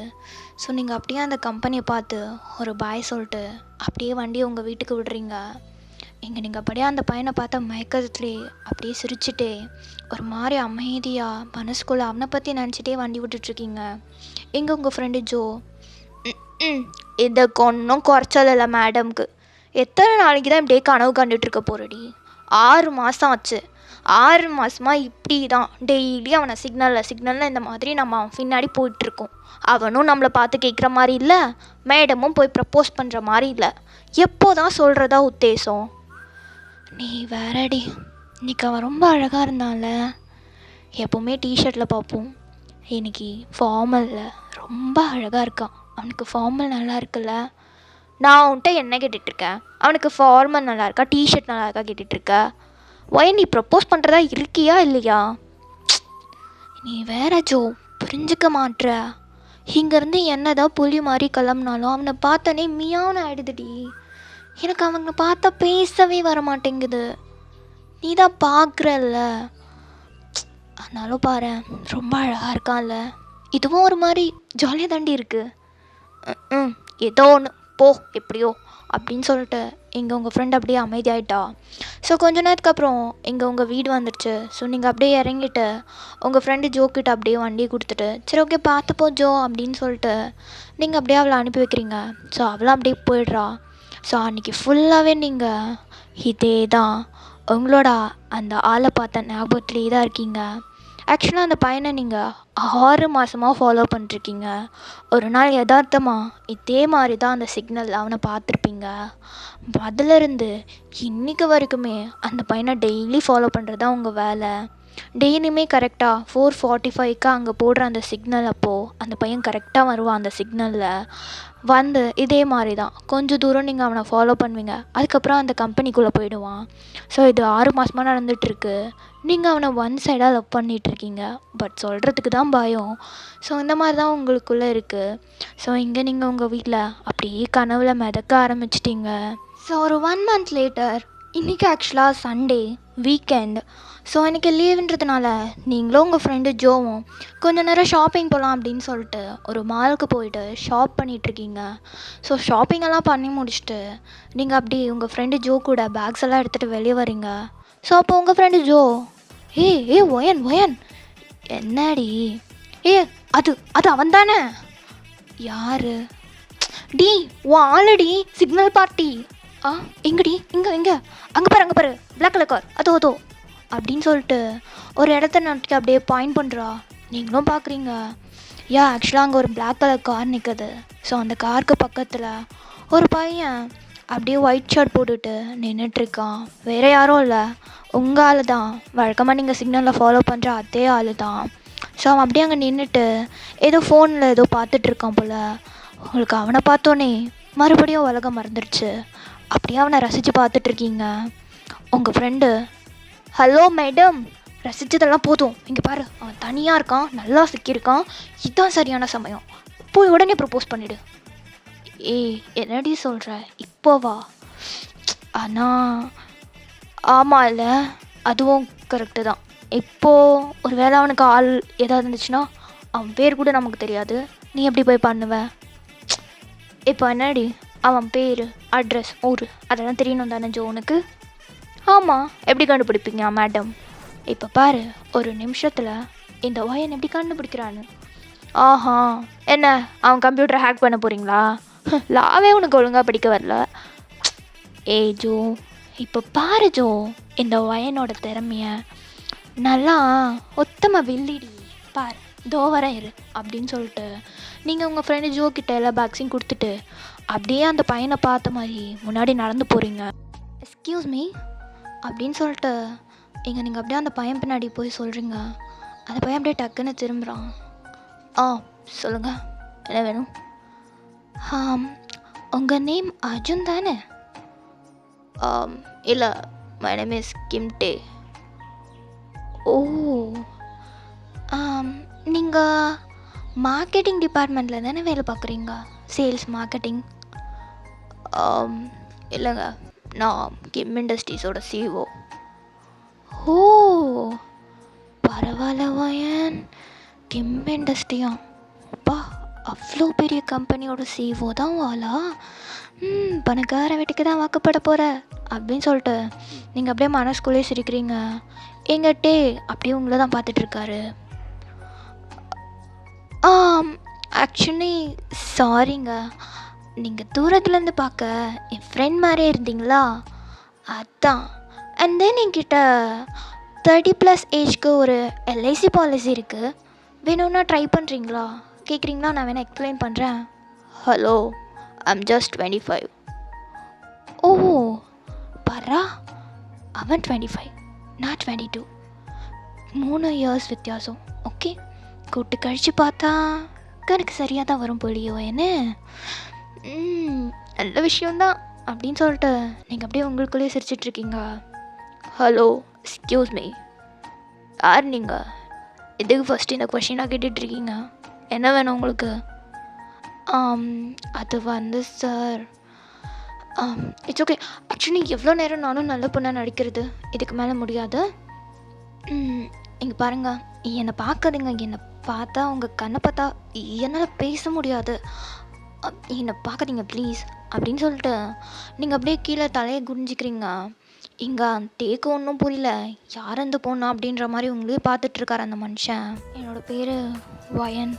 ஸோ நீங்கள் அப்படியே அந்த கம்பெனியை பார்த்து ஒரு பாய் சொல்லிட்டு அப்படியே வண்டியை உங்கள் வீட்டுக்கு விடுறீங்க. இங்கே நீங்கள் அப்படியே அந்த பையனை பார்த்த மயக்கத்துலேயே அப்படியே சிரிச்சுட்டே ஒரு மாதிரி அமைதியாக மனசுக்குள்ளே அவனை பற்றி நினச்சிட்டே வண்டி விட்டுட்ருக்கீங்க. இங்கே உங்கள் ஃப்ரெண்டு ஜோ, இதுக்கு ஒன்றும் குறைச்சல் இல்லை மேடம்க்கு, எத்தனை நாளைக்கு தான் இப்படியே கனவு கண்டுட்ருக்க போகிறடி, 6 மாதம் ஆச்சு, 6 மாதமாக இப்படி தான் டெய்லி அவனை சிக்னலில் இந்த மாதிரி நம்ம அவன் பின்னாடி போயிட்டுருக்கோம். அவனும் நம்மளை பார்த்து கேட்குற மாதிரி இல்லை, மேடமும் போய் ப்ரப்போஸ் பண்ணுற மாதிரி இல்லை, எப்போ தான் சொல்கிறதா உத்தேசம். நீ வேறடி, இன்னைக்கு அவன் ரொம்ப அழகாக இருந்தான்ல, எப்போவுமே டிஷர்ட்டில் பார்ப்போம், இன்னைக்கு ஃபார்மலில் ரொம்ப அழகாக இருக்கான், அவனுக்கு ஃபார்மல் நல்லா இருக்குல்ல. நான் அவன்கிட்ட என்ன கேட்டுட்ருக்கேன், அவனுக்கு ஃபார்மல் நல்லா இருக்கா டிஷர்ட் நல்லா இருக்கா கேட்டுட்ருக்க. நீ ப்ரப்போஸ் பண்ணுறதா இருக்கியா இல்லையா? நீ வேற ஜோ, புரிஞ்சுக்க மாட்ற. இங்கேருந்து என்னதான் புலி மாதிரி கிளம்புனாலும் அவனை பார்த்தோன்னே மியான்னு ஆகிடுதுடி. எனக்கு அவங்க பார்த்தா பேசவே வர மாட்டேங்குது. நீ தான் பார்க்குறல்ல, அதனாலும் பாரு ரொம்ப அழகாக இருக்கான்ல, இதுவும் ஒரு மாதிரி ஜாலியாக தாண்டி இருக்குது. ஏதோ ஒன்று போ எப்படியோ அப்படின்னு சொல்லிட்டு இங்கே உங்கள் ஃப்ரெண்ட் அப்படியே அமைதியாயிட்டா. ஸோ கொஞ்ச நேரத்துக்கு அப்புறம் இங்கே உங்கள் வீடு வந்துடுச்சு. ஸோ நீங்கள் அப்படியே இறங்கிட்டு உங்கள் ஃப்ரெண்டு ஜோக்கிட்ட அப்படியே வண்டியை கொடுத்துட்டு சரி ஓகே பார்த்துப்போ ஜோ அப்படின்னு சொல்லிட்டு நீங்கள் அப்படியே அவளை அனுப்பி வைக்கிறீங்க. ஸோ அவளும் அப்படியே போயிடுறா. ஸோ அன்றைக்கி ஃபுல்லாகவே நீங்கள் இதே தான் உங்களோட அந்த ஆளை பார்த்த ஞாபகத்துலேயே தான் இருக்கீங்க. ஆக்சுவலாக அந்த பையனை நீங்கள் 6 மாதமாக ஃபாலோ பண்ணிருக்கீங்க. ஒரு நாள் யதார்த்தமாக இதே மாதிரி தான் அந்த சிக்னல் அவனை பார்த்துருப்பீங்க. அதிலிருந்து இன்றைக்கு வரைக்குமே அந்த பையனை டெய்லி ஃபாலோ பண்ணுறது தான் உங்கள் வேலை. டெய்லியுமே கரெக்டாக 4:45க்கு அங்கே போடுற அந்த சிக்னல் அப்போது அந்த பையன் கரெக்டாக வருவான். அந்த சிக்னலில் வந்து இதே மாதிரி தான் கொஞ்சம் தூரம் நீங்கள் அவனை ஃபாலோ பண்ணுவீங்க, அதுக்கப்புறம் அந்த கம்பெனிக்குள்ளே போயிடுவான். ஸோ இது 6 மாதமாக நடந்துகிட்ருக்கு. நீங்கள் அவனை ஒன் சைடாக லவ் பண்ணிகிட்ருக்கீங்க, பட் சொல்கிறதுக்கு தான் பயம். ஸோ இந்த மாதிரி தான் உங்களுக்குள்ளே இருக்குது. ஸோ இங்கே நீங்கள் உங்கள் வீட்டில் அப்படியே கனவுல மிதக்க ஆரம்பிச்சிட்டிங்க. ஸோ ஒரு 1 month லேட்டர், இன்றைக்கி ஆக்சுவலாக சண்டே வீக்கெண்ட். ஸோ இன்றைக்கி லீவுன்றதுனால நீங்களும் உங்கள் ஃப்ரெண்டு ஜோவும் கொஞ்சம் நேரம் ஷாப்பிங் போகலாம் அப்படின்னு சொல்லிட்டு ஒரு மாலுக்கு போயிட்டு ஷாப் பண்ணிகிட்ருக்கீங்க. ஸோ ஷாப்பிங்கெல்லாம் பண்ணி முடிச்சுட்டு நீங்கள் அப்படி உங்கள் ஃப்ரெண்டு ஜோ கூட பேக்ஸ் எல்லாம் எடுத்துகிட்டு வெளியே வரீங்க. ஸோ அப்போ உங்கள் ஃப்ரெண்டு ஜோ, ஒயன் என்னடி ஏ அது அது அவன் தானே? யாரு? டி உன் ஆல்ரெடி சிக்னல் பார்ட்டி. ஆ எங்கடி? இங்கே அங்கே பாரு பிளாக் கலர் கார் அதோ அப்படின்னு சொல்லிட்டு ஒரு இடத்த நோக்கி அப்படியே பாயிண்ட் பண்ணுறா. நீங்களும் பார்க்குறீங்க. ஆக்சுவலாக அங்கே ஒரு பிளாக் கலர் கார் நிற்குது. ஸோ அந்த காருக்கு பக்கத்தில் ஒரு பையன் அப்படியே ஒயிட் ஷர்ட் போட்டுட்டு நின்றுட்டுருக்கான். வேறு யாரும் இல்லை, உங்கள் ஆள் தான். வழக்கமாக நீங்கள் சிக்னலில் ஃபாலோ பண்ணுற அதே ஆள் தான். ஸோ அவன் அப்படியே அங்கே நின்றுட்டு ஏதோ ஃபோனில் ஏதோ பார்த்துட்ருக்கான் போல். உங்களுக்கு அவனை பார்த்தோன்னே மறுபடியும் உலகம் மறந்துடுச்சு. அப்படியே அவனை ரசித்து பார்த்துட்ருக்கீங்க. உங்கள் ஃப்ரெண்டு, ஹலோ மேடம், ரசித்ததெல்லாம் போதும், இங்கே பாரு அவன் தனியாக இருக்கான், நல்லா சிக்கியிருக்கான், இதுதான் சரியான சமயம், போய் உடனே ப்ரப்போஸ் பண்ணிவிடு. ஏய் என்னடி சொல்கிற, இப்போவா? ஆனால் ஆமாம் இல்லை, அதுவும் கரெக்டு தான். இப்போது ஒரு வேளை அவனுக்கு ஆள் ஏதாவது இருந்துச்சுன்னா அவன் பேர் கூட நமக்கு தெரியாது, நீ எப்படி போய் பண்ணுவ? இப்போ என்னடி அவன் பேர், அட்ரஸ், ஊர் அதெல்லாம் தெரியணும் தானே ஜோ உனக்கு? ஆமாம், எப்படி கண்டுபிடிப்பீங்க மேடம்? இப்போ பாரு, ஒரு நிமிஷத்தில் இந்த ஒயன் எப்படி கண்டுபிடிக்கிறான்னு. ஆஹா, என்ன அவன் கம்ப்யூட்டரை ஹேக் பண்ண போகிறீங்களா? லாவே உனக்கு ஒழுங்காக படிக்க வரல. ஏய் ஜோ, இப்போ பாரு ஜோ, இந்த ஒயனோட திறமைய நல்லா ஒத்தமாக வில்லிடி பாரு, தோ வரேன் இரு அப்படின்னு சொல்லிட்டு நீங்கள் உங்கள் ஃப்ரெண்டு ஜோ கிட்ட எல்லாம் பேக்ஸையும் கொடுத்துட்டு அப்படியே அந்த பையனை பார்த்த மாதிரி முன்னாடி நடந்து போகிறீங்க. எக்ஸ்கியூஸ் மீ அப்படின்னு சொல்லிட்டு நீங்கள் அப்படியே அந்த பையன் பின்னாடி போய் சொல்கிறீங்க. அந்த பையன் அப்படியே டக்குன்னு திரும்புகிறான். சொல்லுங்கள், என்ன வேணும்? உங்கள் நேம் அர்ஜுன் தானே? இல்லை, மை நேம் இஸ் கிம்டே. ஓ, நீங்கள் மார்க்கெட்டிங் டிபார்ட்மெண்ட்டில் தானே வேலை பார்க்குறீங்க? Sales marketing? இல்லைங்க, நான் கிம் இண்டஸ்ட்ரீஸோட சிஓ. ஓ பரவாயில்ல வயன், கிம் இண்டஸ்ட்ரியா? அப்பா, அவ்வளோ பெரிய கம்பெனியோட சிஓ தான் வாளா? பணக்கார வீட்டுக்கு தான் வாக்கப்பட போகிற அப்படின்னு சொல்லிட்டு நீங்கள் அப்படியே மனசுக்குள்ளே சிரிக்கிறீங்க. எங்கிட்டே அப்படியே உங்களை தான் பார்த்துட்ருக்காரு. ஆக்சுவலி சாரிங்க, நீங்கள் தூரத்துலேருந்து பார்க்க என் ஃப்ரெண்ட் மாதிரியே இருந்தீங்களா, அதான். அண்ட் தென் என்கிட்ட 30+ ஏஜ்க்கு ஒரு எல்ஐசி பாலிசி இருக்குது, வேணும்னா ட்ரை பண்ணுறீங்களா? கேட்குறீங்களா? நான் வேணால் எக்ஸ்பிளைன் பண்ணுறேன். Hello, I'm just 25. ஓ பரா, அவன் 25, நான் 22, 3 இயர்ஸ் வித்தியாசம். ஓகே, கூட்டு கழித்து பார்த்தா கணக்கு சரியாக தான் வரும் போலியோ என்ன? நல்ல விஷயந்தான் அப்படின்னு சொல்லிட்டு நீங்கள் அப்படியே உங்களுக்குள்ளேயே சிரிச்சிட்ருக்கீங்க. ஹலோ, எக்ஸ்கியூஸ் மீ, யார் நீங்கள்? எதுக்கு ஃபஸ்ட்டு இந்த கொஷினாக கேட்டுட்ருக்கீங்க? என்ன வேணும் உங்களுக்கு? அது வந்து சார், இட்ஸ் ஓகே. ஆக்சுவலி எவ்வளோ நேரம் நானும் நல்ல பொண்ணாக நடிக்கிறது, இதுக்கு மேலே முடியாது. இங்கே பாருங்கள், என்னை பார்க்காதீங்க. என்னை பார்த்தா உங்கள் கண்ணை பார்த்தா என்னால் பேச முடியாது. என்னை பார்க்காதீங்க ப்ளீஸ் அப்படின்னு சொல்லிட்டு நீங்கள் அப்படியே கீழே தலையை குனிஞ்சிக்கிறீங்க. இங்கே டேக்கு ஒன்றும் புரியல, யார் அந்த பொண்ணு அப்படின்ற மாதிரி உங்களே பார்த்துட்ருக்காரு அந்த மனுஷன். என்னோடய பேர் வயன்,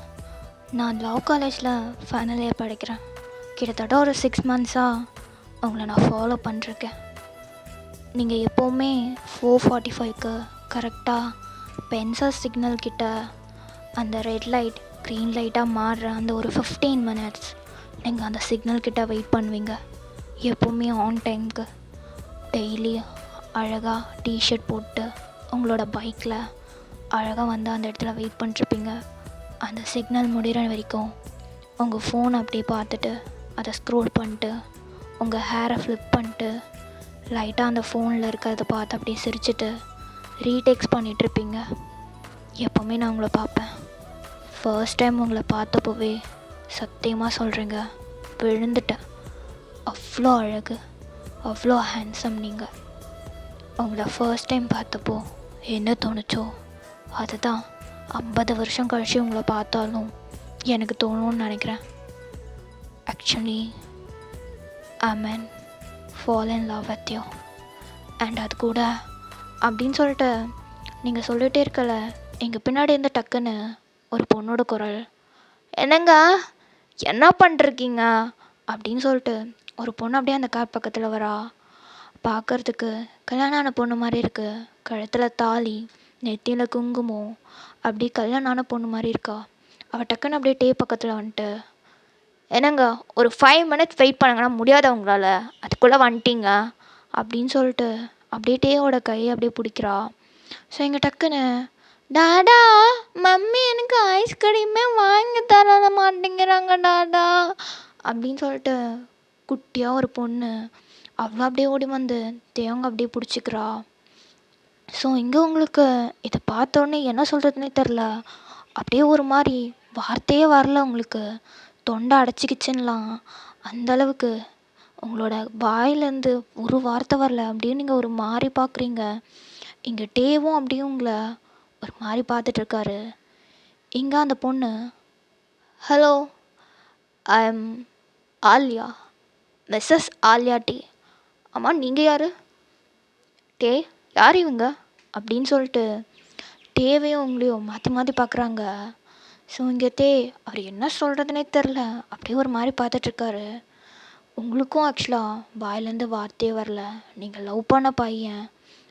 நான் லா காலேஜில் ஃபைனல் இயர் படிக்கிறேன். கிட்டத்தட்ட ஒரு 6 மந்த்ஸாக உங்களை நான் ஃபாலோ பண்ணிருக்கேன். நீங்கள் எப்போவுமே 4:45க்கு கரெக்டாக பென்சர் சிக்னல் கிட்ட அந்த ரெட் லைட் க்ரீன் லைட்டாக மாறுற அந்த ஒரு 15 மினிட்ஸ் நீங்கள் அந்த சிக்னல் கிட்ட வெயிட் பண்ணுவீங்க. எப்போவுமே ஆன் டைமுக்கு டெய்லி அழகாக டிஷர்ட் போட்டு உங்களோட பைக்கில் அழகாக வந்து அந்த இடத்துல வெயிட் பண்ணிருப்பீங்க. அந்த சிக்னல் முடிகிற வரைக்கும் உங்கள் ஃபோனை அப்படியே பார்த்துட்டு அதை ஸ்க்ரோல் பண்ணிட்டு உங்கள் ஹேரை ஃப்ளிப் பண்ணிட்டு லைட்டாக அந்த ஃபோனில் இருக்கிறத பார்த்து அப்படியே சிரிச்சிட்டு ரீடெக்ஸ்ட் பண்ணிகிட்ருப்பீங்க. எப்போவுமே நான் உங்களை பார்ப்பேன். ஃபர்ஸ்ட் டைம் உங்களை பார்த்தப்போவே சத்தியமாக சொல்கிறேங்க, விழுந்துட்டேன். அவ்வளோ அழகு, அவ்வளோ ஹேண்ட்ஸம் நீங்கள். உங்களை ஃபர்ஸ்ட் டைம் பார்த்தப்போ என்ன தோணுச்சோ அதுதான் 50 வருஷம் கழிச்சு உங்களை பார்த்தாலும் எனக்கு தோணும்னு நினைக்கிறேன். Actually I fall in love with you. And அது கூட அப்படின்னு சொல்லிட்டு நீங்கள் சொல்லிகிட்டே இருக்கல, எங்கள் பின்னாடி இருந்து டக்குன்னு ஒரு பொண்ணோட குரல். என்னங்க, என்ன பண்ணிருக்கீங்க அப்படின்னு சொல்லிட்டு ஒரு பொண்ணு அப்படியே அந்த கார் பக்கத்தில் வரா. பார்க்கறதுக்கு கல்யாணம் ஆன பொண்ணு மாதிரி இருக்கு. கழுத்தில் தாலி, நெத்தியில் குங்குமம், அப்படி கல்யாணம் ஆன பொண்ணு மாதிரி இருக்கா. அவள் டக்குன்னு அப்படியே டே பக்கத்தில் வந்துட்டு, என்னங்க ஒரு 5 மினிட்ஸ் வெயிட் பண்ணுங்கன்னா முடியாத உங்களால், அதுக்குள்ளே வந்துட்டீங்க அப்படின்னு சொல்லிட்டு அப்படியே டேவோட கையை அப்படியே பிடிக்கிறா. ஸோ இங்கே டக்குன்னு, டாடா மம்மி எனக்கு ஐஸ்கிரீமே வாங்கி தர மாட்டேங்கிறாங்க டாடா அப்படின்னு சொல்லிட்டு குட்டியாக ஒரு பொண்ணு அவ்வளோ அப்படியே ஓடி வந்து தேவங்க அப்படியே பிடிச்சிக்கிறா. ஸோ இங்கே உங்களுக்கு இதை பார்த்தோன்னே என்ன சொல்கிறதுனே தெரில. அப்படியே ஒரு மாதிரி வார்த்தையே வரல உங்களுக்கு. தொண்டை அடைச்சிக்கிச்சுன்னலாம். அந்தளவுக்கு உங்களோட வாயிலேருந்து ஒரு வார்த்தை வரல. அப்படியே நீங்கள் ஒரு மாதிரி பார்க்குறீங்க. இங்கே டேவும் அப்படியே உங்களை ஒரு மாதிரி பார்த்துட்ருக்காரு. இங்கே அந்த பொண்ணு, hello, I am Alya, Mrs Alya டே. ஆமாம், நீங்கள் யார்? டே, யார் இவங்க அப்படின்னு சொல்லிட்டு டேவையும் உங்களையும் மாற்றி மாற்றி பார்க்குறாங்க. ஸோ இங்கே டே அவர் என்ன சொல்கிறதுனே தெரில. அப்படியே ஒரு மாதிரி பார்த்துட்ருக்காரு. உங்களுக்கும் ஆக்சுவலாக வாயிலேருந்து வார்த்தையே வரல. நீங்கள் லவ் பண்ண பையன்,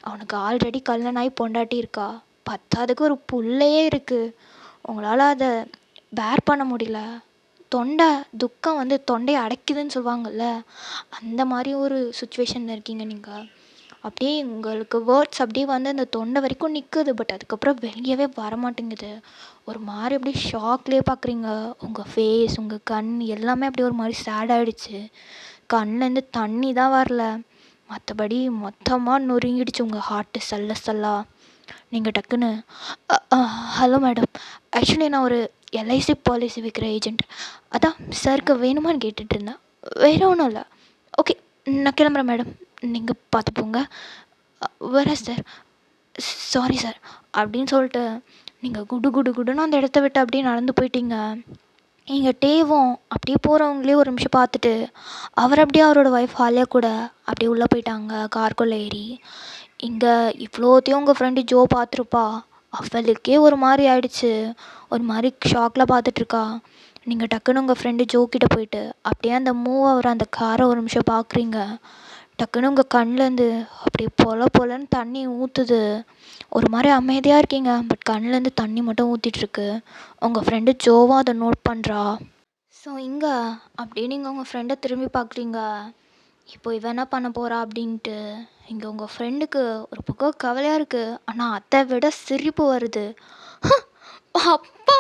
அவனுக்கு ஆல்ரெடி கல்யாணம் ஆகி பொண்டாட்டி இருக்கா, பத்தாவதுக்கு ஒரு புள்ளையே இருக்குது. உங்களால் அதை பேர் பண்ண முடியல. தொண்டை துக்கம் வந்து தொண்டையை அடைக்குதுன்னு சொல்லுவாங்கள்ல, அந்த மாதிரி ஒரு சுச்சுவேஷனில் இருக்கீங்க நீங்கள். அப்படியே உங்களுக்கு வேர்ட்ஸ் அப்படியே வந்து அந்த தொண்டை வரைக்கும் நிற்குது. பட் அதுக்கப்புறம் வெளியவே வரமாட்டேங்குது. ஒரு மாதிரி அப்படியே ஷாக்லேயே பார்க்குறீங்க. உங்கள் ஃபேஸ், உங்கள் கண் எல்லாமே அப்படியே ஒரு மாதிரி சேட் ஆகிடுச்சு. கண்லேருந்து தண்ணி தான் வரல, மற்றபடி மொத்தமாக நொறுங்கிடுச்சு உங்கள் ஹார்ட்டு சல்ல சல்லா. நீங்கள் டக்குன்னு, ஹலோ மேடம், ஆக்சுவலி நான் ஒரு எல்ஐசி பாலிசி விற்கிற ஏஜெண்ட். அதான் சாருக்கு வேணுமான்னு கேட்டுட்ருந்தேன். வேறு ஒன்றும் இல்லை. ஓகே, நான் கிளம்புறேன் மேடம், நீங்கள் பார்த்துப்போங்க. வரேன் சார், சாரி சார் அப்படின்னு சொல்லிட்டு நீங்கள் குடு குடு குடுன்னு அந்த இடத்த விட்டு அப்படியே நடந்து போயிட்டீங்க. இங்கே டேவும் அப்படியே போகிறவங்களே ஒரு நிமிஷம் பார்த்துட்டு அவர் அப்படியே அவரோட ஒய்ஃப் ஆலியா கூட அப்படியே உள்ளே போயிட்டாங்க கார்க்குள்ளே ஏறி. இங்கே இவ்வளோத்தையும் உங்கள் ஃப்ரெண்டு ஜோ பார்த்துருப்பா. அவளுக்கே ஒரு மாதிரி ஆயிடுச்சு. ஒரு மாதிரி ஷாக்கில் பார்த்துட்ருக்கா. நீங்கள் டக்குன்னு உங்கள் ஃப்ரெண்டு ஜோ கிட்டே போயிட்டு அப்படியே அந்த மூவ் ஆகிற அந்த காரை ஒரு நிமிஷம் பார்க்குறீங்க. டக்குன்னு உங்கள் கண்ணிலேருந்து அப்படியே பொலன்னு தண்ணி ஊற்றுது. ஒரு மாதிரி அமைதியாக இருக்கீங்க, பட் கண்ணிலேருந்து தண்ணி மட்டும் ஊற்றிட்டுருக்கு. உங்கள் ஃப்ரெண்டு ஜோவும் அதை நோட் பண்ணுறா. ஸோ இங்கே அப்படியே நீங்கள் உங்கள் ஃப்ரெண்டை திரும்பி பார்க்குறீங்க. இப்போ இவன் என்ன பண்ண போகிறா அப்படின்ட்டு. இங்கே உங்கள் ஃப்ரெண்டுக்கு ஒரு பக்கம் கவலையாக இருக்குது, ஆனால் அதை விட சிரிப்பு வருது. அப்பா,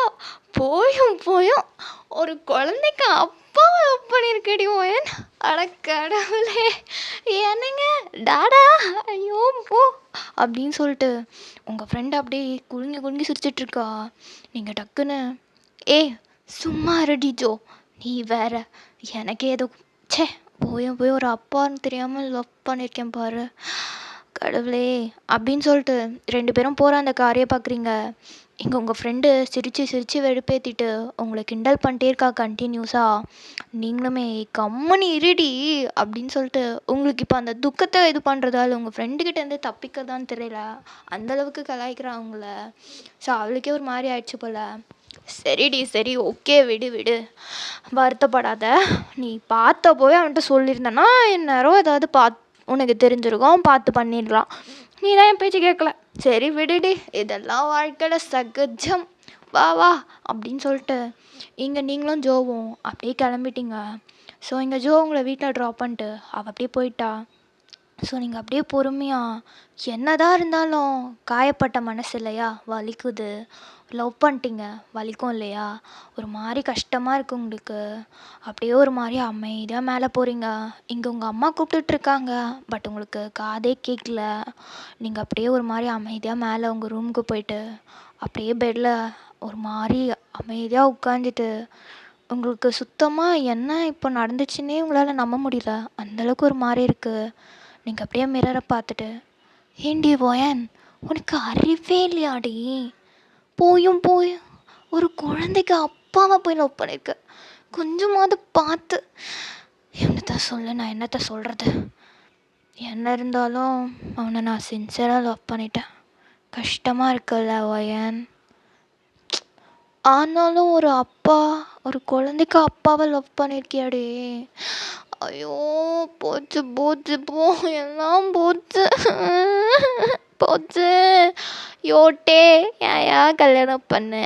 போயும் ஒரு குழந்தைக்கு அப்பா பண்ணியிருக்கடி ஓயன். அட கடவுளே, என்னங்க டாடா, ஐயோ போ அப்படின்னு சொல்லிட்டு உங்கள் ஃப்ரெண்டு அப்படியே குலுங்கி சிரிச்சிட்ருக்கா. நீங்கள் டக்குன்னு, ஏ சும்மா ரெடி ஜோ, நீ வேற, எனக்கே ஏதோ சே போய் ஒரு அப்பான்னு தெரியாமல் லவ் பண்ணியிருக்கேன் பாரு, கடவுளே அப்படின்னு சொல்லிட்டு 2 பேரும் போகிற அந்த காரையே பார்க்குறீங்க. இங்கே உங்கள் ஃப்ரெண்டு சிரித்து வெறுப்பேற்றிட்டு உங்களை கிண்டல் பண்ணிட்டே இருக்கா கண்டினியூஸாக. நீங்களுமே கம்முனு இருடி அப்படின்னு சொல்லிட்டு உங்களுக்கு இப்போ அந்த துக்கத்தை இது பண்ணுறதால உங்கள் ஃப்ரெண்டுக்கிட்டேருந்து தப்பிக்கிறதான்னு தெரியல, அந்தளவுக்கு கலாய்க்கிறா அவங்கள. ஸோ அவளுக்கே ஒரு மாதிரி ஆயிடுச்சு போல். சரிடி சரி, ஓகே, விடு, வருத்தப்படாத. நீ பார்த்தப்போவே அவன்கிட்ட சொல்லியிருந்தேன்னா இந்நேரம் ஏதாவது உனக்கு தெரிஞ்சிருக்கும், பார்த்து பண்ணிடலாம். நீ தான் என் பேச்சு கேட்கல. சரி விடுடி, இதெல்லாம் வாழ்க்கையில் சகஜம், வா அப்படின்னு சொல்லிட்டு இங்கே நீங்களும் ஜோவும் அப்படியே கிளம்பிட்டீங்க. ஸோ இங்கே ஜோ உங்களை வீட்டில் ட்ராப் பண்ணிட்டு அவள் அப்படியே போயிட்டா. ஸோ நீங்கள் அப்படியே பொறுமையாக, என்னதான் இருந்தாலும் காயப்பட்ட மனசு இல்லையா, வலிக்குது. லவ் பண்ணிட்டீங்க, வலிக்கும் இல்லையா, ஒரு மாதிரி கஷ்டமாக இருக்குது உங்களுக்கு. அப்படியே ஒரு மாதிரி அமைதியாக மேலே போகிறீங்க. இங்கே உங்கள் அம்மா கூப்பிட்டுட்ருக்காங்க, பட் உங்களுக்கு காதே கேட்கல. நீங்கள் அப்படியே ஒரு மாதிரி அமைதியாக மேலே உங்கள் ரூமுக்கு போயிட்டு அப்படியே பெட்டில் ஒரு மாதிரி அமைதியாக உட்காந்துட்டு உங்களுக்கு சுத்தமாக என்ன இப்போ நடந்துச்சுன்னே உங்களால் நம்ப முடியல, அந்தளவுக்கு ஒரு மாதிரி இருக்குது. நீங்கள் அப்படியே மிரரை பார்த்துட்டு, ஏண்டி போயன், உனக்கு அறிவே இல்லையாடி, போயும் ஒரு குழந்தைக்கு அப்பாவை போய் லவ் பண்ணியிருக்க, கொஞ்சமாவது பார்த்து. நான் என்னத்த சொல்கிறது, என்ன இருந்தாலும் அவனை நான் சின்சியராக லவ் பண்ணிட்டேன். கஷ்டமாக இருக்குல்ல ஒயன். ஆனாலும் ஒரு குழந்தைக்கு அப்பாவை லவ் பண்ணியிருக்கியாடே. ஐயோ! போச்சு போச்சு போ, எல்லாம் போச்சு. போச்சு. யோட்டே, ஏன்யா கல்யாணம் பண்ண?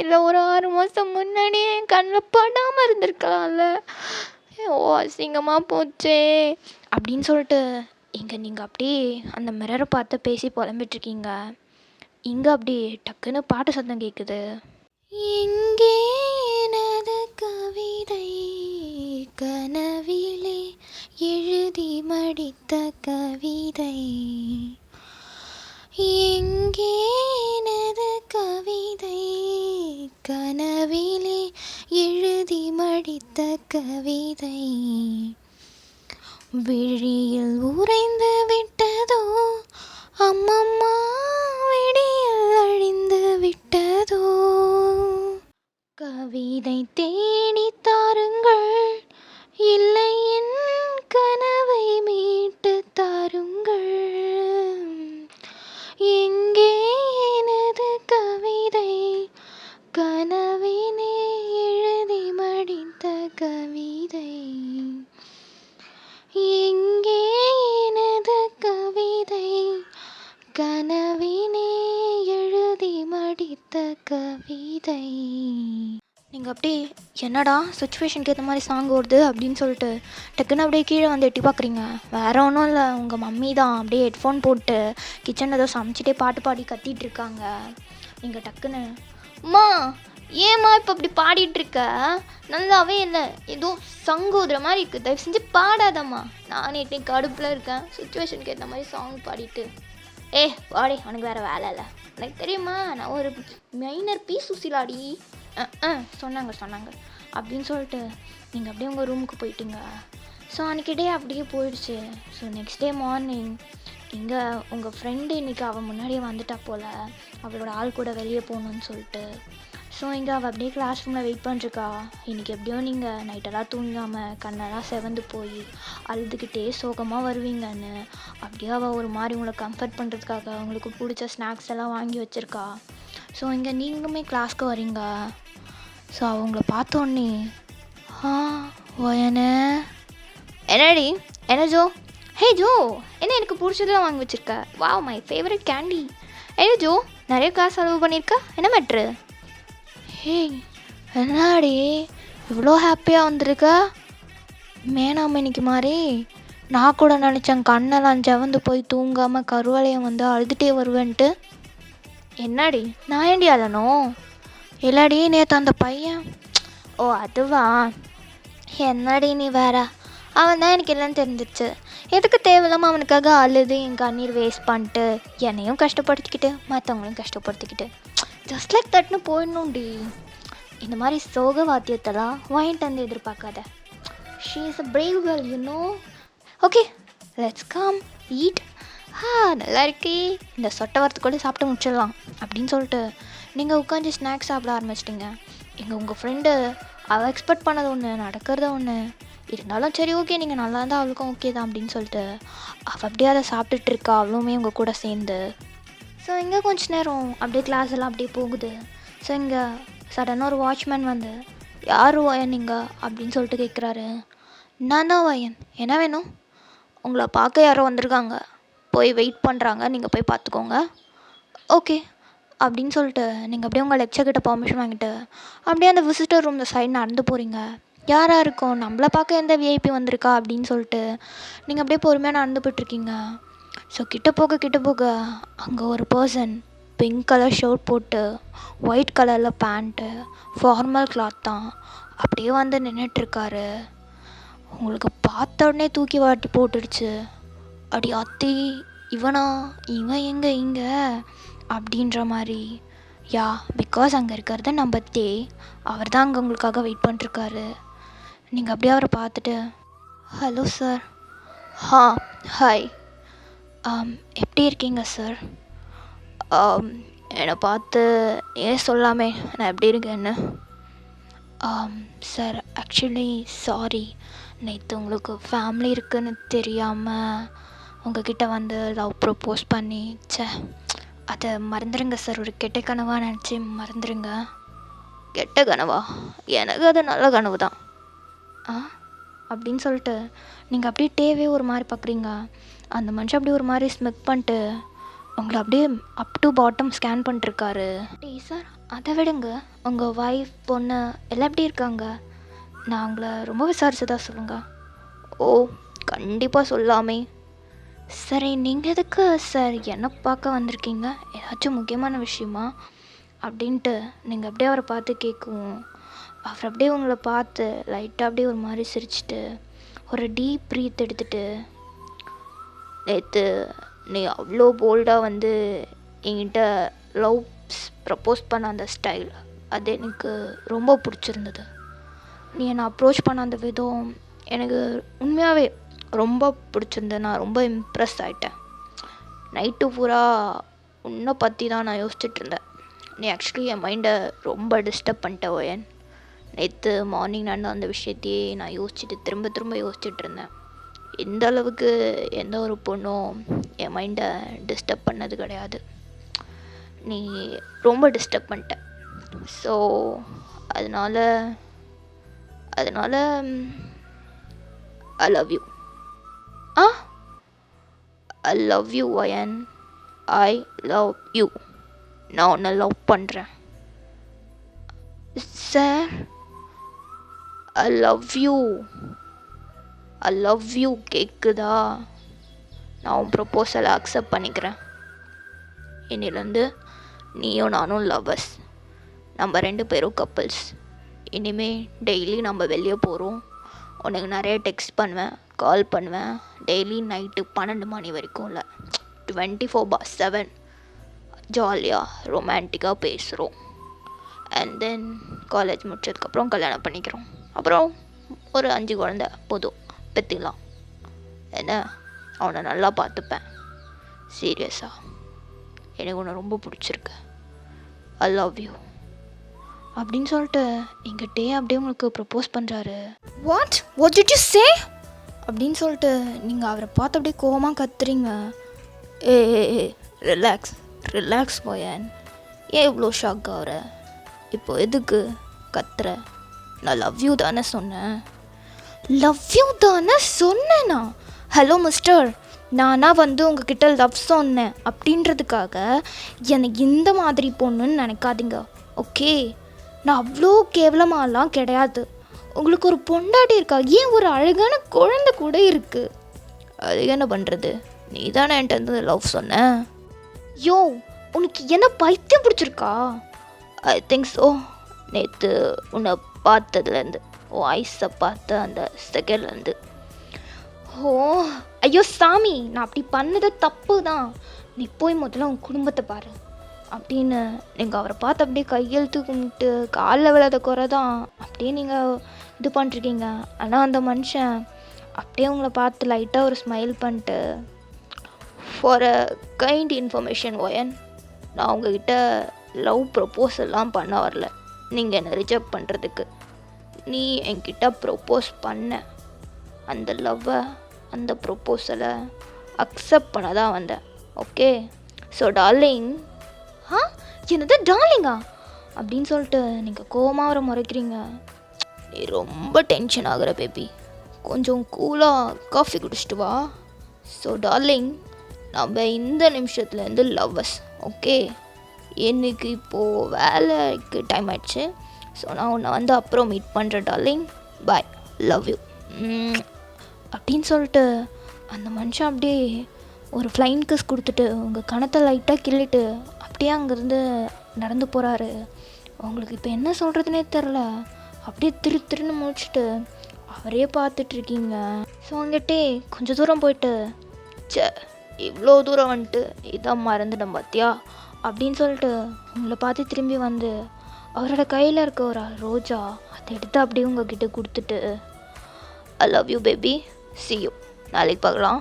இல்லை ஒரு 6 மாதம் முன்னாடியே என் கண்ணில் படாமல் இருந்திருக்கலாம்ல. ஓ அசிங்கமாக போச்சே அப்படின்னு சொல்லிட்டு இங்கே நீங்கள் அப்படியே அந்த மிரரை பார்த்து பேசி புலம்பிட்டுருக்கீங்க. இங்கே அப்படி டக்குன்னு பாட்டு சத்தம் கேட்குது. எங்கே எனது கவிதை கனவிலே எழுதி மடித்த கவிதை, எங்கே எனது கவிதை கனவிலே எழுதி மடித்த கவிதை, விழியில் உறைந்து விட்டதோ அம்மம்மா, விடியல் அழிந்து விட்டதோ, கவிதை தேடி தாருங்கள், இல்லை என் கனவை மீட்டு தாருங்கள், எங்கே எனது கவிதை கனவினே எழுதி மடித்த கவிதை, எங்கே எனது கவிதை கனவினே எழுதி மடித்த கவிதை. நீங்கள் அப்படியே என்னடா சுச்சுவேஷனுக்கு ஏற்ற மாதிரி சாங் ஓடுது அப்படின்னு சொல்லிட்டு டக்குன்னு அப்படியே கீழே வந்து எட்டி பார்க்குறீங்க. வேறு ஒன்றும் இல்லை, உங்கள் மம்மி தான் அப்படியே ஹெட்ஃபோன் போட்டு கிச்சனில் ஏதோ சமைச்சிட்டே பாட்டு பாடி கத்திட்டு இருக்காங்க. நீங்கள் டக்குன்னு அம்மா ஏம்மா இப்போ அப்படி பாடிட்டுருக்க, நல்லாவே இல்லை, ஏதோ சங்கூதுற மாதிரி இருக்குது, தயவு செஞ்சு பாடாதம்மா, நானே இன்னைக்கு கடுப்பில் இருக்கேன், சுச்சுவேஷனுக்கு ஏற்ற மாதிரி சாங் பாடிட்டு. பாடி, உனக்கு வேறு வேலை இல்லை, எனக்கு தெரியுமா, நான் ஒரு மைனர் பீஸ் சுசிலாடி சொன்னாங்க அப்படின்னு சொல்லிட்டு நீங்கள் அப்படியே உங்கள் ரூமுக்கு போயிட்டீங்க. ஸோ அன்றைக்கி டே அப்படியே போயிடுச்சு. ஸோ நெக்ஸ்ட் டே மார்னிங் இங்கே உங்கள் ஃப்ரெண்டு இன்றைக்கி அவள் முன்னாடியே வந்துட்டா போல், அவளோட ஆள் கூட வெளியே போகணுன்னு சொல்லிட்டு. ஸோ இங்கே அவள் அப்படியே கிளாஸ் ரூமில் வெயிட் பண்ணிருக்கா. இன்றைக்கி எப்படியோ நீங்கள் நைட்டெல்லாம் தூங்காமல் கண்ணெல்லாம் செவந்து போய் அழுதுகிட்டே சோகமாக வருவீங்கன்னு அப்படியே அவள் ஒரு மாதிரி உங்களை கம்ஃபர்ட் பண்ணுறதுக்காக உங்களுக்கு பிடிச்ச ஸ்நாக்ஸ் எல்லாம் வாங்கி வச்சுருக்கா. ஸோ இங்கே நீங்களுமே கிளாஸ்க்கு வரீங்க. ஸோ அவங்கள பார்த்தோன்னே என்னடி என்ன ஜோ, ஹே ஜோ, என்ன எனக்கு பிடிச்சதெல்லாம் வாங்கி வச்சுருக்க, வாவ் மை ஃபேவரட் கேண்டி, என்ன ஜோ நிறைய காசு செலவு பண்ணியிருக்கா, என்ன மேட்ரு, ஹே என்னடி இவ்வளோ ஹாப்பியாக வந்திருக்க, மேனாம இன்னைக்கு மாதிரி, நான் கூட நினச்சேன் கண்ணெல்லாம் செவந்து போய் தூங்காமல் கருவளையம் வந்து அழுதுகிட்டே வருவேன்ட்டு. என்னடி நான் ஏண்டி அழணும், இல்லடி நேற்று அந்த பையன், ஓ அதுவா, என்னடி நீ வேற, அவன் தான் எனக்கு இல்லைன்னு தெரிஞ்சிச்சு, எதுக்கு தேவையில்லாமல் அவனுக்காக அழுது என் கண்ணீர் வேஸ்ட் பண்ணிட்டு என்னையும் கஷ்டப்படுத்திக்கிட்டு மற்றவங்களையும் கஷ்டப்படுத்திக்கிட்டு ஜஸ்ட் லைக் தட்னு போயிடணும்டி. இந்த மாதிரி சோக வாத்தியத்தெல்லாம் வாங்கிட்டு வந்து எதிர்பார்க்காத. She is a brave girl you know. Okay let's come eat. நல்லா இருக்கே, இந்த சொட்டை வரத்துக்கூட சாப்பிட்டு முடிச்சிடலாம் அப்படின்னு சொல்லிட்டு நீங்கள் உட்காந்து ஸ்நாக்ஸ் சாப்பிட ஆரம்பிச்சிட்டிங்க. எங்கள் உங்கள் ஃப்ரெண்டு அவள் எக்ஸ்பெக்ட் பண்ணது ஒன்று, நடக்கிறத ஒன்று, இருந்தாலும் சரி ஓகே நீங்கள் நல்லா இருந்தால் அவளுக்கும் ஓகே தான் அப்படின்னு சொல்லிட்டு அவள் அப்படியே அதை சாப்பிட்டுட்ருக்கா, அவளுமே உங்கள் கூட சேர்ந்து. ஸோ இங்கே கொஞ்ச நேரம் அப்படியே கிளாஸ் எல்லாம் அப்படியே போகுது. ஸோ இங்கே சடனாக ஒரு வாட்ச்மேன் வந்து யார் வயன் நீங்கள் அப்படின்னு சொல்லிட்டு கேட்குறாரு. நான் தான் வயன், என்ன வேணும், உங்களை பார்க்க யாரோ வந்திருக்காங்க, போய் வெயிட் பண்ணுறாங்க, நீங்கள் போய் பார்த்துக்கோங்க. ஓகே அப்படின்னு சொல்லிட்டு நீங்கள் அப்படியே உங்கள் லெக்சர் கிட்ட பர்மிஷன் வாங்கிட்டு அப்படியே அந்த விசிட்டர் ரூம் சைடு நடந்து போகிறீங்க. யாராக இருக்கும், நம்மளை பார்க்க எந்த விஐபி வந்திருக்கா அப்படின்னு சொல்லிட்டு நீங்கள் அப்படியே பொறுமையாக நடந்து போய்ட்ருக்கீங்க. ஸோ கிட்ட போக அங்கே ஒரு பர்சன் பிங்க் கலர் ஷர்ட் போட்டு ஒயிட் கலரில் பேண்ட்டு ஃபார்மல் கிளாத் தான் அப்படியே வந்து நின்றுட்டுருக்காரு. உங்களுக்கு பார்த்த உடனே தூக்கி வாட்டி போட்டுடுச்சு. அடி அத்தி இவனா, இவன் எங்கே இங்கே அப்படின்ற மாதிரி. யா பிகாஸ் அங்கே இருக்கிறது நம்ம தே, அவர் தான் அங்கே உங்களுக்காக வெயிட் பண்ணிருக்காரு. நீங்கள் அப்படியே அவரை பார்த்துட்டு ஹலோ சார். ஹாய், எப்படி இருக்கீங்க சார்? என்னை பார்த்து ஏன் சொல்லாமே நான் எப்படி இருக்கேன்னு. சார் ஆக்சுவலி சாரி, நேற்று உங்களுக்கு ஃபேமிலி இருக்குதுன்னு தெரியாமல் உங்ககிட்ட வந்து லவ் ப்ரப்போஸ் பண்ணி அதை மறந்துடுங்க சார், ஒரு கெட்ட கனவாக நினச்சி மறந்துடுங்க. கெட்ட கனவா? எனக்கு அது நல்ல கனவு தான். ஆ அப்படின்னு சொல்லிட்டு நீங்கள் அப்படியே டேவே ஒரு மாதிரி பார்க்குறீங்க. அந்த மனுஷன் அப்படியே ஒரு மாதிரி ஸ்மெக் பண்ணிட்டு உங்களை அப்படியே அப் டு பாட்டம் ஸ்கேன் பண்ணிட்டுருக்காரு. டேய் சார், அதை விடுங்க. உங்கள் ஒய்ஃப் பொண்ணு எல்லாம் எப்படி இருக்காங்க? நான் உங்களை ரொம்ப விசாரிச்சதா சொல்லுங்க. ஓ, கண்டிப்பாக சொல்லாமே. சரி, நீங்கள் எதுக்கு சார் என்னை பார்க்க வந்திருக்கீங்க? ஏதாச்சும் முக்கியமான விஷயமா அப்படின்ட்டு நீங்கள் அப்படியே அவரை பார்த்து கேட்கவும், அவர் அப்படியே உங்களை பார்த்து லைட்டாக அப்படியே ஒரு மாதிரி சிரிச்சிட்டு ஒரு டீப் ப்ரீத் எடுத்துகிட்டு, நேற்று நீ அவ்வளோ போல்டாக வந்து என்கிட்ட லவ் ப்ரப்போஸ் பண்ண அந்த ஸ்டைல் அது எனக்கு ரொம்ப பிடிச்சிருந்தது. நீ என்னை அப்ரோச் பண்ண அந்த விதம் எனக்கு உண்மையாகவே ரொம்ப பிடிச்சிருந்தது. நான் ரொம்ப இம்ப்ரெஸ் ஆகிட்டேன். நைட்டு பூரா உன்னை பற்றி தான் நான் யோசிச்சுட்டு இருந்தேன். நீ ஆக்சுவலி என் மைண்டை ரொம்ப டிஸ்டர்ப் பண்ணிட்ட ஓயன். நேற்று மார்னிங் நடந்த அந்த விஷயத்தையே நான் யோசிச்சுட்டு திரும்ப யோசிச்சுட்டு இருந்தேன். எந்த அளவுக்கு எந்த ஒரு பொண்ணும் என் மைண்டை டிஸ்டர்ப் பண்ணது கிடையாது. நீ ரொம்ப டிஸ்டர்ப் பண்ணிட்ட. ஸோ அதனால் I love you. I love you wine. I love you. நான் உன்னை லவ் பண்ணுறேன் சார். ஐ லவ் யூ கேட்குதா? நான் உன் ப்ரப்போசலை அக்செப்ட் பண்ணிக்கிறேன். இன்னிலேருந்து நீயும் நானும் லவ்வர்ஸ். நம்ம 2 பேரும் கப்புள்ஸ். இனிமேல் டெய்லி நம்ம வெளியே போகிறோம். உனக்கு நிறைய டெக்ஸ்ட் பண்ணுவேன், கால் பண்ணுவேன். டெய்லி நைட்டு 12 மணி வரைக்கும் இல்லை, 24/7 ஜாலியாக ரொமான்டிக்காக பேசுகிறோம். அண்ட் தென் காலேஜ் முடிச்சதுக்கப்புறம் கல்யாணம் பண்ணிக்கிறோம். அப்புறம் ஒரு 5 குழந்தை போதும், பெற்றிக்கலாம். என்ன, அவனை நல்லா பார்த்துப்பேன். சீரியஸாக எனக்கு உன்னை ரொம்ப பிடிச்சிருக்கு. ஐ லவ் யூ அப்படின்னு சொல்லிட்டு எங்கிட்டே அப்படியே உங்களுக்கு ப்ரப்போஸ் பண்ணுறாரு. வாட் டிட் யூ சே அப்படின்னு சொல்லிட்டு நீங்கள் அவரை பார்த்து அப்படியே கோவமாக கத்துறீங்க. ஏ ரிலாக்ஸ் போயன். ஏன் இவ்வளோ ஷாக் ஆகிற? இப்போ எதுக்கு கத்துற? நான் லவ் யூ தானே சொன்னேனா? ஹலோ மிஸ்டர், நானா வந்து உங்ககிட்ட லவ் சொன்னேன் அப்படின்றதுக்காக எனக்கு இந்த மாதிரி பொண்ணுன்னு நினைக்காதீங்க, ஓகே? நான் அவ்வளோ கேவலமாலாம் கிடையாது. உங்களுக்கு ஒரு பொண்டாட்டி இருக்கா, ஏன் ஒரு அழகான குழந்தை கூட இருக்குது. அது என்ன பண்ணுறது? நீ தானே என்கிட்ட லவ் சொன்ன. யோ, உனக்கு என்ன பைத்தியம் பிடிச்சிருக்கா? I think so. நேற்று உன்னை பார்த்ததுலேருந்து, வாய்ஸை பார்த்த அந்த செகண்ட்லேருந்து. ஓ ஐயோ சாமி, நான் அப்படி பண்ணது தப்பு தான். நீ போய் முதல்ல உன் குடும்பத்தை பாரு அப்படின்னு நீங்கள் அவரை பார்த்து அப்படியே கையெழுத்து கும்பிட்டு காலில் விழாத குறை தான் அப்படியே நீங்கள் இது பண்ணிருக்கீங்க. ஆனால் அந்த மனுஷன் அப்படியே உங்களை பார்த்து லைட்டாக ஒரு ஸ்மைல் பண்ணிட்டு, for a kind information wine, நான் உங்ககிட்ட லவ் ப்ரப்போஸெல்லாம் பண்ண வரல நீங்கள் என்னை ரிஜெக்ட் பண்ணுறதுக்கு. நீ என்கிட்ட ப்ரப்போஸ் பண்ண அந்த லவ்வை, அந்த ப்ரப்போசலை அக்செப்ட் பண்ண தான் வந்தேன், ஓகே? So darling. என்னது டார்லிங்கா அப்படின்னு சொல்லிட்டு நீங்கள் கோவமாக வர முறைக்கிறீங்க. நீ ரொம்ப டென்ஷன் ஆகிற பேபி, கொஞ்சம் கூலாக காஃபி குடிச்சிட்டு வா. ஸோ டார்லிங், நம்ம இந்த நிமிஷத்துலேருந்து லவ்வர்ஸ், ஓகே? எனக்கு இப்போது வேலைக்கு டைம் ஆயிடுச்சு. ஸோ நான் உன்னை வந்து அப்புறம் மீட் பண்ணுறேன் டார்லிங். பாய், லவ் யூ அப்படின்னு சொல்லிட்டு அந்த மனுஷன் அப்படியே ஒரு ஃப்ளைன் கிஸ் கொடுத்துட்டு உங்கள் கணத்தை லைட்டாக கிள்ளிட்டு அப்படியே அங்கேருந்து நடந்து போகிறாரு. உங்களுக்கு இப்போ என்ன சொல்கிறதுனே தெரில. அப்படியே திருன்னு முடிச்சுட்டு அவரே பார்த்துட்ருக்கீங்க. ஸோ அங்கிட்டே கொஞ்சம் தூரம் போயிட்டு, இவ்வளோ தூரம் வந்துட்டு இதான் மறந்துட்டேன் பார்த்தியா அப்படின்னு சொல்லிட்டு உங்களை பார்த்து திரும்பி வந்து அவரோட கையில் இருக்க ஒரு ரோஜா அதை எடுத்து அப்படியே உங்ககிட்ட கொடுத்துட்டு, I love you baby, see you, நாளைக்கு பார்க்கலாம்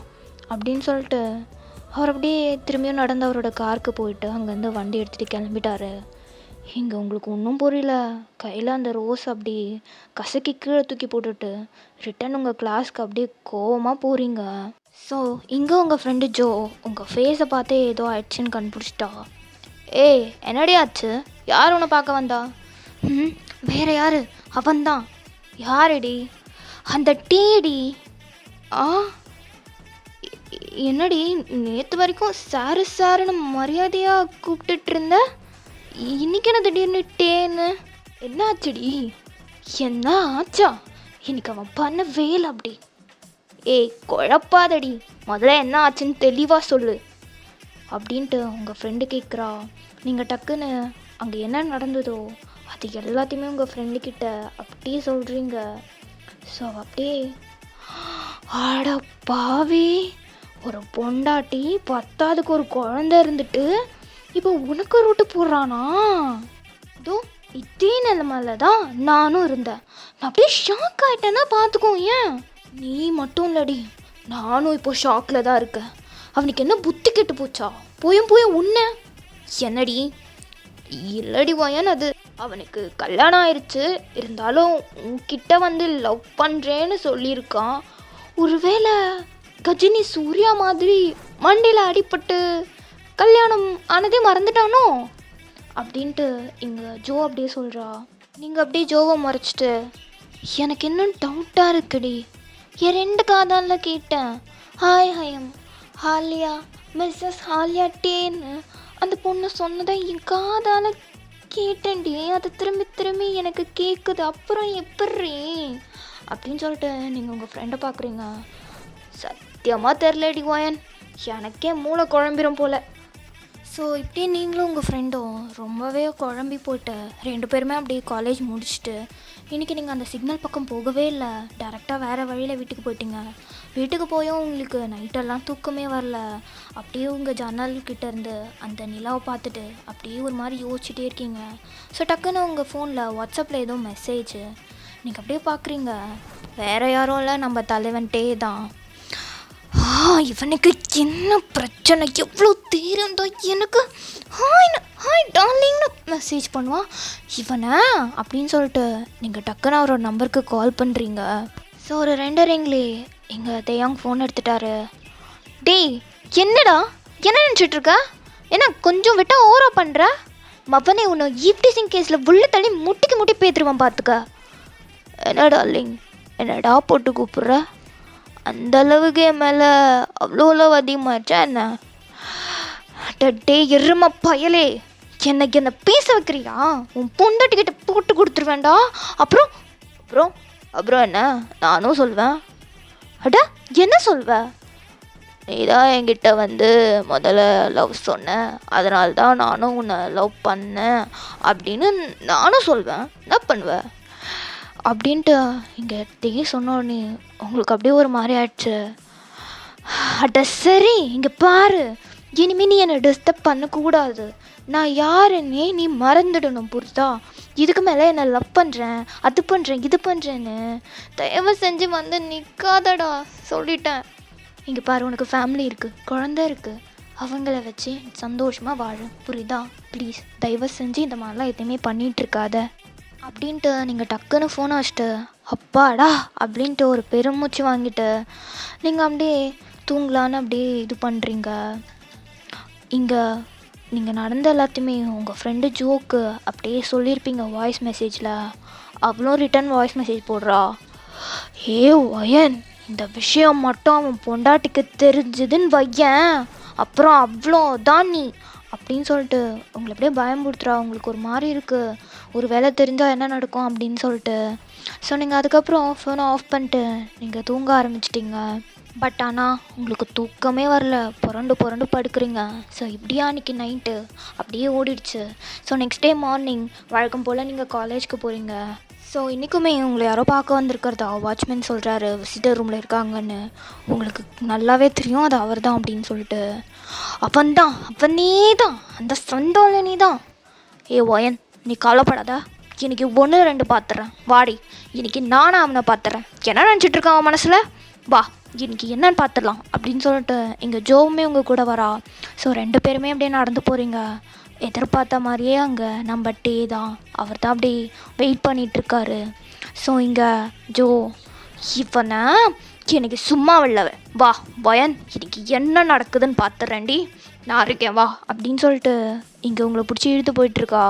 அப்படின்னு சொல்லிட்டு அவர் அப்படியே திரும்பியும் நடந்து அவரோட காருக்கு போயிட்டு அங்கேருந்து வண்டி எடுத்துகிட்டு கிளம்பிட்டாரு. இங்கே உங்களுக்கு ஒன்றும் புரியல. கையில் அந்த ரோஸ் அப்படி கசக்கி கீழே தூக்கி போட்டுட்டு ரிட்டன் உங்கள் கிளாஸ்க்கு அப்படியே கோவமாக போகிறீங்க. ஸோ இங்கே உங்கள் ஃப்ரெண்டு ஜோ உங்கள் ஃபேஸை பார்த்தே ஏதோ ஆயிடுச்சுன்னு கண்டுபிடிச்சிட்டா. ஏய், என்னடி ஆச்சு? யார் உன்னை பார்க்க வந்தா? ம் வேற யாரு? அவன்தான். யாருடி? அந்த டீடி. ஆ என்னடி நேற்று வரைக்கும் சாரு சாருன்னு மரியாதையாக கூப்பிட்டுட்டு இருந்த, இன்னைக்கு என்ன திடீர்னு டேன்னு? என்ன ஆச்சுடி? என்ன ஆச்சா? இன்னைக்கு அவன் பண்ண வேலை அப்படி. ஏய் குழப்பாதடி, முதல்ல என்ன ஆச்சுன்னு தெளிவாக சொல்லு அப்படின்ட்டு உங்கள் ஃப்ரெண்டு கேட்குறா. நீங்கள் டக்குன்னு அங்கே என்ன நடந்ததோ அது எல்லாத்தையுமே உங்கள் ஃப்ரெண்டுக்கிட்ட அப்படியே சொல்கிறீங்க. ஸோ அப்படியே ஆட பாவி, ஒரு பொண்டாட்டி பத்தாவதுக்கு ஒரு குழந்தை இருந்துட்டு இப்போ உனக்கு ரூட்டு போடுறானா? இதோ இதே நிலமையில தான் நானும் இருந்தேன். நான் அப்படியே ஷாக் ஆகிட்டேன்னா பார்த்துக்கோ. ஏன் நீ மட்டும் இல்லடி, நானும் இப்போ ஷாக்கில் தான் இருக்கேன். அவனுக்கு என்ன புத்தி கெட்டு போச்சா? போயும் உன்ன என்னடி? இல்லடி வாயன், அது அவனுக்கு கல்யாணம் ஆயிடுச்சு, இருந்தாலும் உன்கிட்ட வந்து லவ் பண்ணுறேன்னு சொல்லியிருக்கான். ஒருவேளை கஜினி சூர்யா மாதிரி மண்டையில் அடிபட்டு கல்யாணம் ஆனதே மறந்துட்டானோ அப்படின்ட்டு இங்கே ஜோ அப்படியே சொல்கிறா. நீங்கள் அப்படியே ஜோவை மறைச்சிட்டு எனக்கு இன்னும் டவுட்டாக இருக்குடி. என் 2 காதாலில் கேட்டேன். ஹாய் ஹயம் ஹாலியா, மிஸ்ஸஸ் ஹாலியா டேன்னு அந்த பொண்ணு சொன்னதை என் காதால் கேட்டேன்டி. அது திரும்பி எனக்கு கேட்குது. அப்புறம் எப்படி அப்படின்னு சொல்லிட்டு நீங்கள் உங்கள் ஃப்ரெண்டை பார்க்குறீங்க. சத்தியமாக தெரிலடி வாயன், எனக்கே மூளை குழம்பிடும் போல். ஸோ இப்படி நீங்களும் உங்கள் ஃப்ரெண்டும் ரொம்பவே குழம்பி போயிட்டு 2 பேருமே அப்படியே காலேஜ் முடிச்சுட்டு இன்றைக்கி நீங்கள் அந்த சிக்னல் பக்கம் போகவே இல்லை, டேரெக்டாக வேறு வழியில் வீட்டுக்கு போயிட்டீங்க. வீட்டுக்கு போயும் உங்களுக்கு நைட்டெல்லாம் தூக்கமே வரல. அப்படியே உங்கள் ஜன்னல்கிட்ட இருந்து அந்த நிலாவை பார்த்துட்டு அப்படியே ஒரு மாதிரி யோசிச்சுட்டே இருக்கீங்க. ஸோ டக்குன்னு உங்கள் ஃபோனில் வாட்ஸ்அப்பில் ஏதோ மெசேஜ் நீங்கள் அப்படியே பார்க்குறீங்க. வேறு யாரும் இல்லை, நம்ம தலைவன்ட்டே தான். இவனுக்கு என்ன பிரச்சனை? எவ்வளோ தீரந்தோ எனக்கு ஹாய் டார்லிங்னு மெசேஜ் பண்ணுவான் இவனை அப்படின்னு சொல்லிட்டு நீங்கள் டக்குன்னு அவரோட நம்பருக்கு கால் பண்ணுறீங்க. ஸோ ஒரு 2 ரிங்லே எங்கள் தேயாங் ஃபோன் எடுத்துட்டாரு. டேய் என்னடா, என்ன நினச்சிட்ருக்க? என்ன கொஞ்சம் விட்டால் ஓவரா பண்ணுற? மவனே உன்னை ஈவ்டீசிங் கேஸில் உள்ள தள்ளி முட்டி பேத்துருவான் பார்த்துக்க. என்ன டார்லிங், என்னடா போட்டு கூப்பிட்ற? அந்த அளவுக்கு என் மேலே அவ்வளோ அதிகமாச்சா என்ன? டே எருமை பயலே, என்ன பேச வைக்கிறியா? உன் பொண்டாட்டிக்கிட்ட போட்டு கொடுத்துருவேண்டா. அப்புறம் என்ன நானும் சொல்வேன். அட என்ன சொல்வ? நீ தான் என்கிட்ட வந்து முதல்ல லவ் சொன்ன, அதனால தான் நானும் உன்னை லவ் பண்ணேன் அப்படின்னு நானும் சொல்வேன். என்ன பண்ணுவேன் அப்படின்ட்டு இங்கே சொன்னோடனே உங்களுக்கு அப்படியே ஒரு மாதிரி ஆயிடுச்சு. அட சரி, இங்கே பாரு, இனிமேல் நீ என்னை டிஸ்டர்ப் பண்ணக்கூடாது. நான் யாருன்னே நீ மறந்துடணும், புரியுதா? இதுக்கு மேலே என்னை லவ் பண்ணுறேன், அது பண்ணுறேன், இது பண்ணுறேன்னு தயவு செஞ்சு வந்து நிற்காதடா, சொல்லிட்டேன். இங்கே பாரு, உனக்கு ஃபேமிலி இருக்குது, குழந்தை இருக்குது, அவங்கள வச்சு சந்தோஷமாக வாழ, புரியுதா? ப்ளீஸ் தயவு செஞ்சு இந்த மாதிரிலாம் எதுவுமே பண்ணிகிட்ருக்காத அப்படின்ட்டு நீங்கள் டக்குன்னு ஃபோனை வச்சுட்டு அப்பாடா அப்படின்ட்டு ஒரு பெருமூச்சு வாங்கிட்டு நீங்கள் அப்படியே தூங்கலான்னு அப்படியே இது பண்ணுறீங்க. இங்கே நீங்கள் நடந்த எல்லாத்தையுமே உங்கள் ஃப்ரெண்டு ஜோக்கு அப்படியே சொல்லியிருப்பீங்க வாய்ஸ் மெசேஜில். அவ்வளோ ரிட்டன் வாய்ஸ் மெசேஜ் போடுறா. வயன், இந்த விஷயம் மட்டும் அவன் பொண்டாட்டிக்கு தெரிஞ்சதுன்னு வையன், அப்புறம் அவ்வளோ தான் நீ அப்படின்னு சொல்லிட்டு உங்களை அப்படியே பயம்படுத்துகிறா. உங்களுக்கு ஒரு மாதிரி இருக்குது, ஒரு வேலை தெரிஞ்சால் என்ன நடக்கும் அப்படின்னு சொல்லிட்டு. ஸோ நீங்கள் அதுக்கப்புறம் ஃபோனை ஆஃப் பண்ணிட்டு நீங்கள் தூங்க ஆரம்பிச்சிட்டிங்க. பட் ஆனால் உங்களுக்கு தூக்கமே வரல, புரண்டு படுக்கிறீங்க. ஸோ இப்படியா அன்றைக்கி நைட்டு அப்படியே ஓடிடுச்சு. ஸோ நெக்ஸ்ட் டே மார்னிங் வழக்கம் போல் நீங்கள் காலேஜுக்கு போகிறீங்க. ஸோ இன்றைக்குமே உங்களை யாரோ பார்க்க வந்திருக்கிறதா வாட்ச்மேன் சொல்கிறாரு, விசிட்டர் ரூமில் இருக்காங்கன்னு. உங்களுக்கு நல்லாவே தெரியும் அது அவர் தான் அப்படின்னு சொல்லிட்டு. அவனே தான், அந்த சண்டாளனே தான். ஒயன், நீ கவலைப்படாத, இன்னைக்கு 1-2 பார்த்துறேன், வாடி, இன்னைக்கு நானும் அவனை பார்த்துறேன். என்ன நினச்சிட்ருக்கான் அவன் மனசில், வா இன்னைக்கு என்னன்னு பார்த்துடலாம் அப்படின்னு சொல்லிட்டு இங்கே ஜோவுமே உங்கள் கூட வரா. ஸோ 2 பேருமே அப்படியே நடந்து போகிறீங்க. எதிர்பார்த்த மாதிரியே அங்கே நம்ம டே தான், அவர் தான் அப்படி வெயிட் பண்ணிகிட்ருக்காரு. ஸோ இங்கே ஜோ, இவனை இன்னைக்கு சும்மா இல்லவ, வா வயன், இன்னைக்கு என்ன நடக்குதுன்னு பார்த்துறேன்டி, நான் இருக்கேன் வா அப்படின்னு சொல்லிட்டு இங்கே உங்களை பிடிச்சி இழுத்து போயிட்டுருக்கா.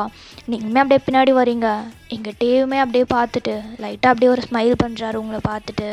நீங்களுமே அப்படியே பின்னாடி வரீங்க. எங்கள் டேவுமே அப்படியே பார்த்துட்டு லைட்டாக அப்படியே ஒரு ஸ்மைல் பண்ணுறாரு உங்களை பார்த்துட்டு.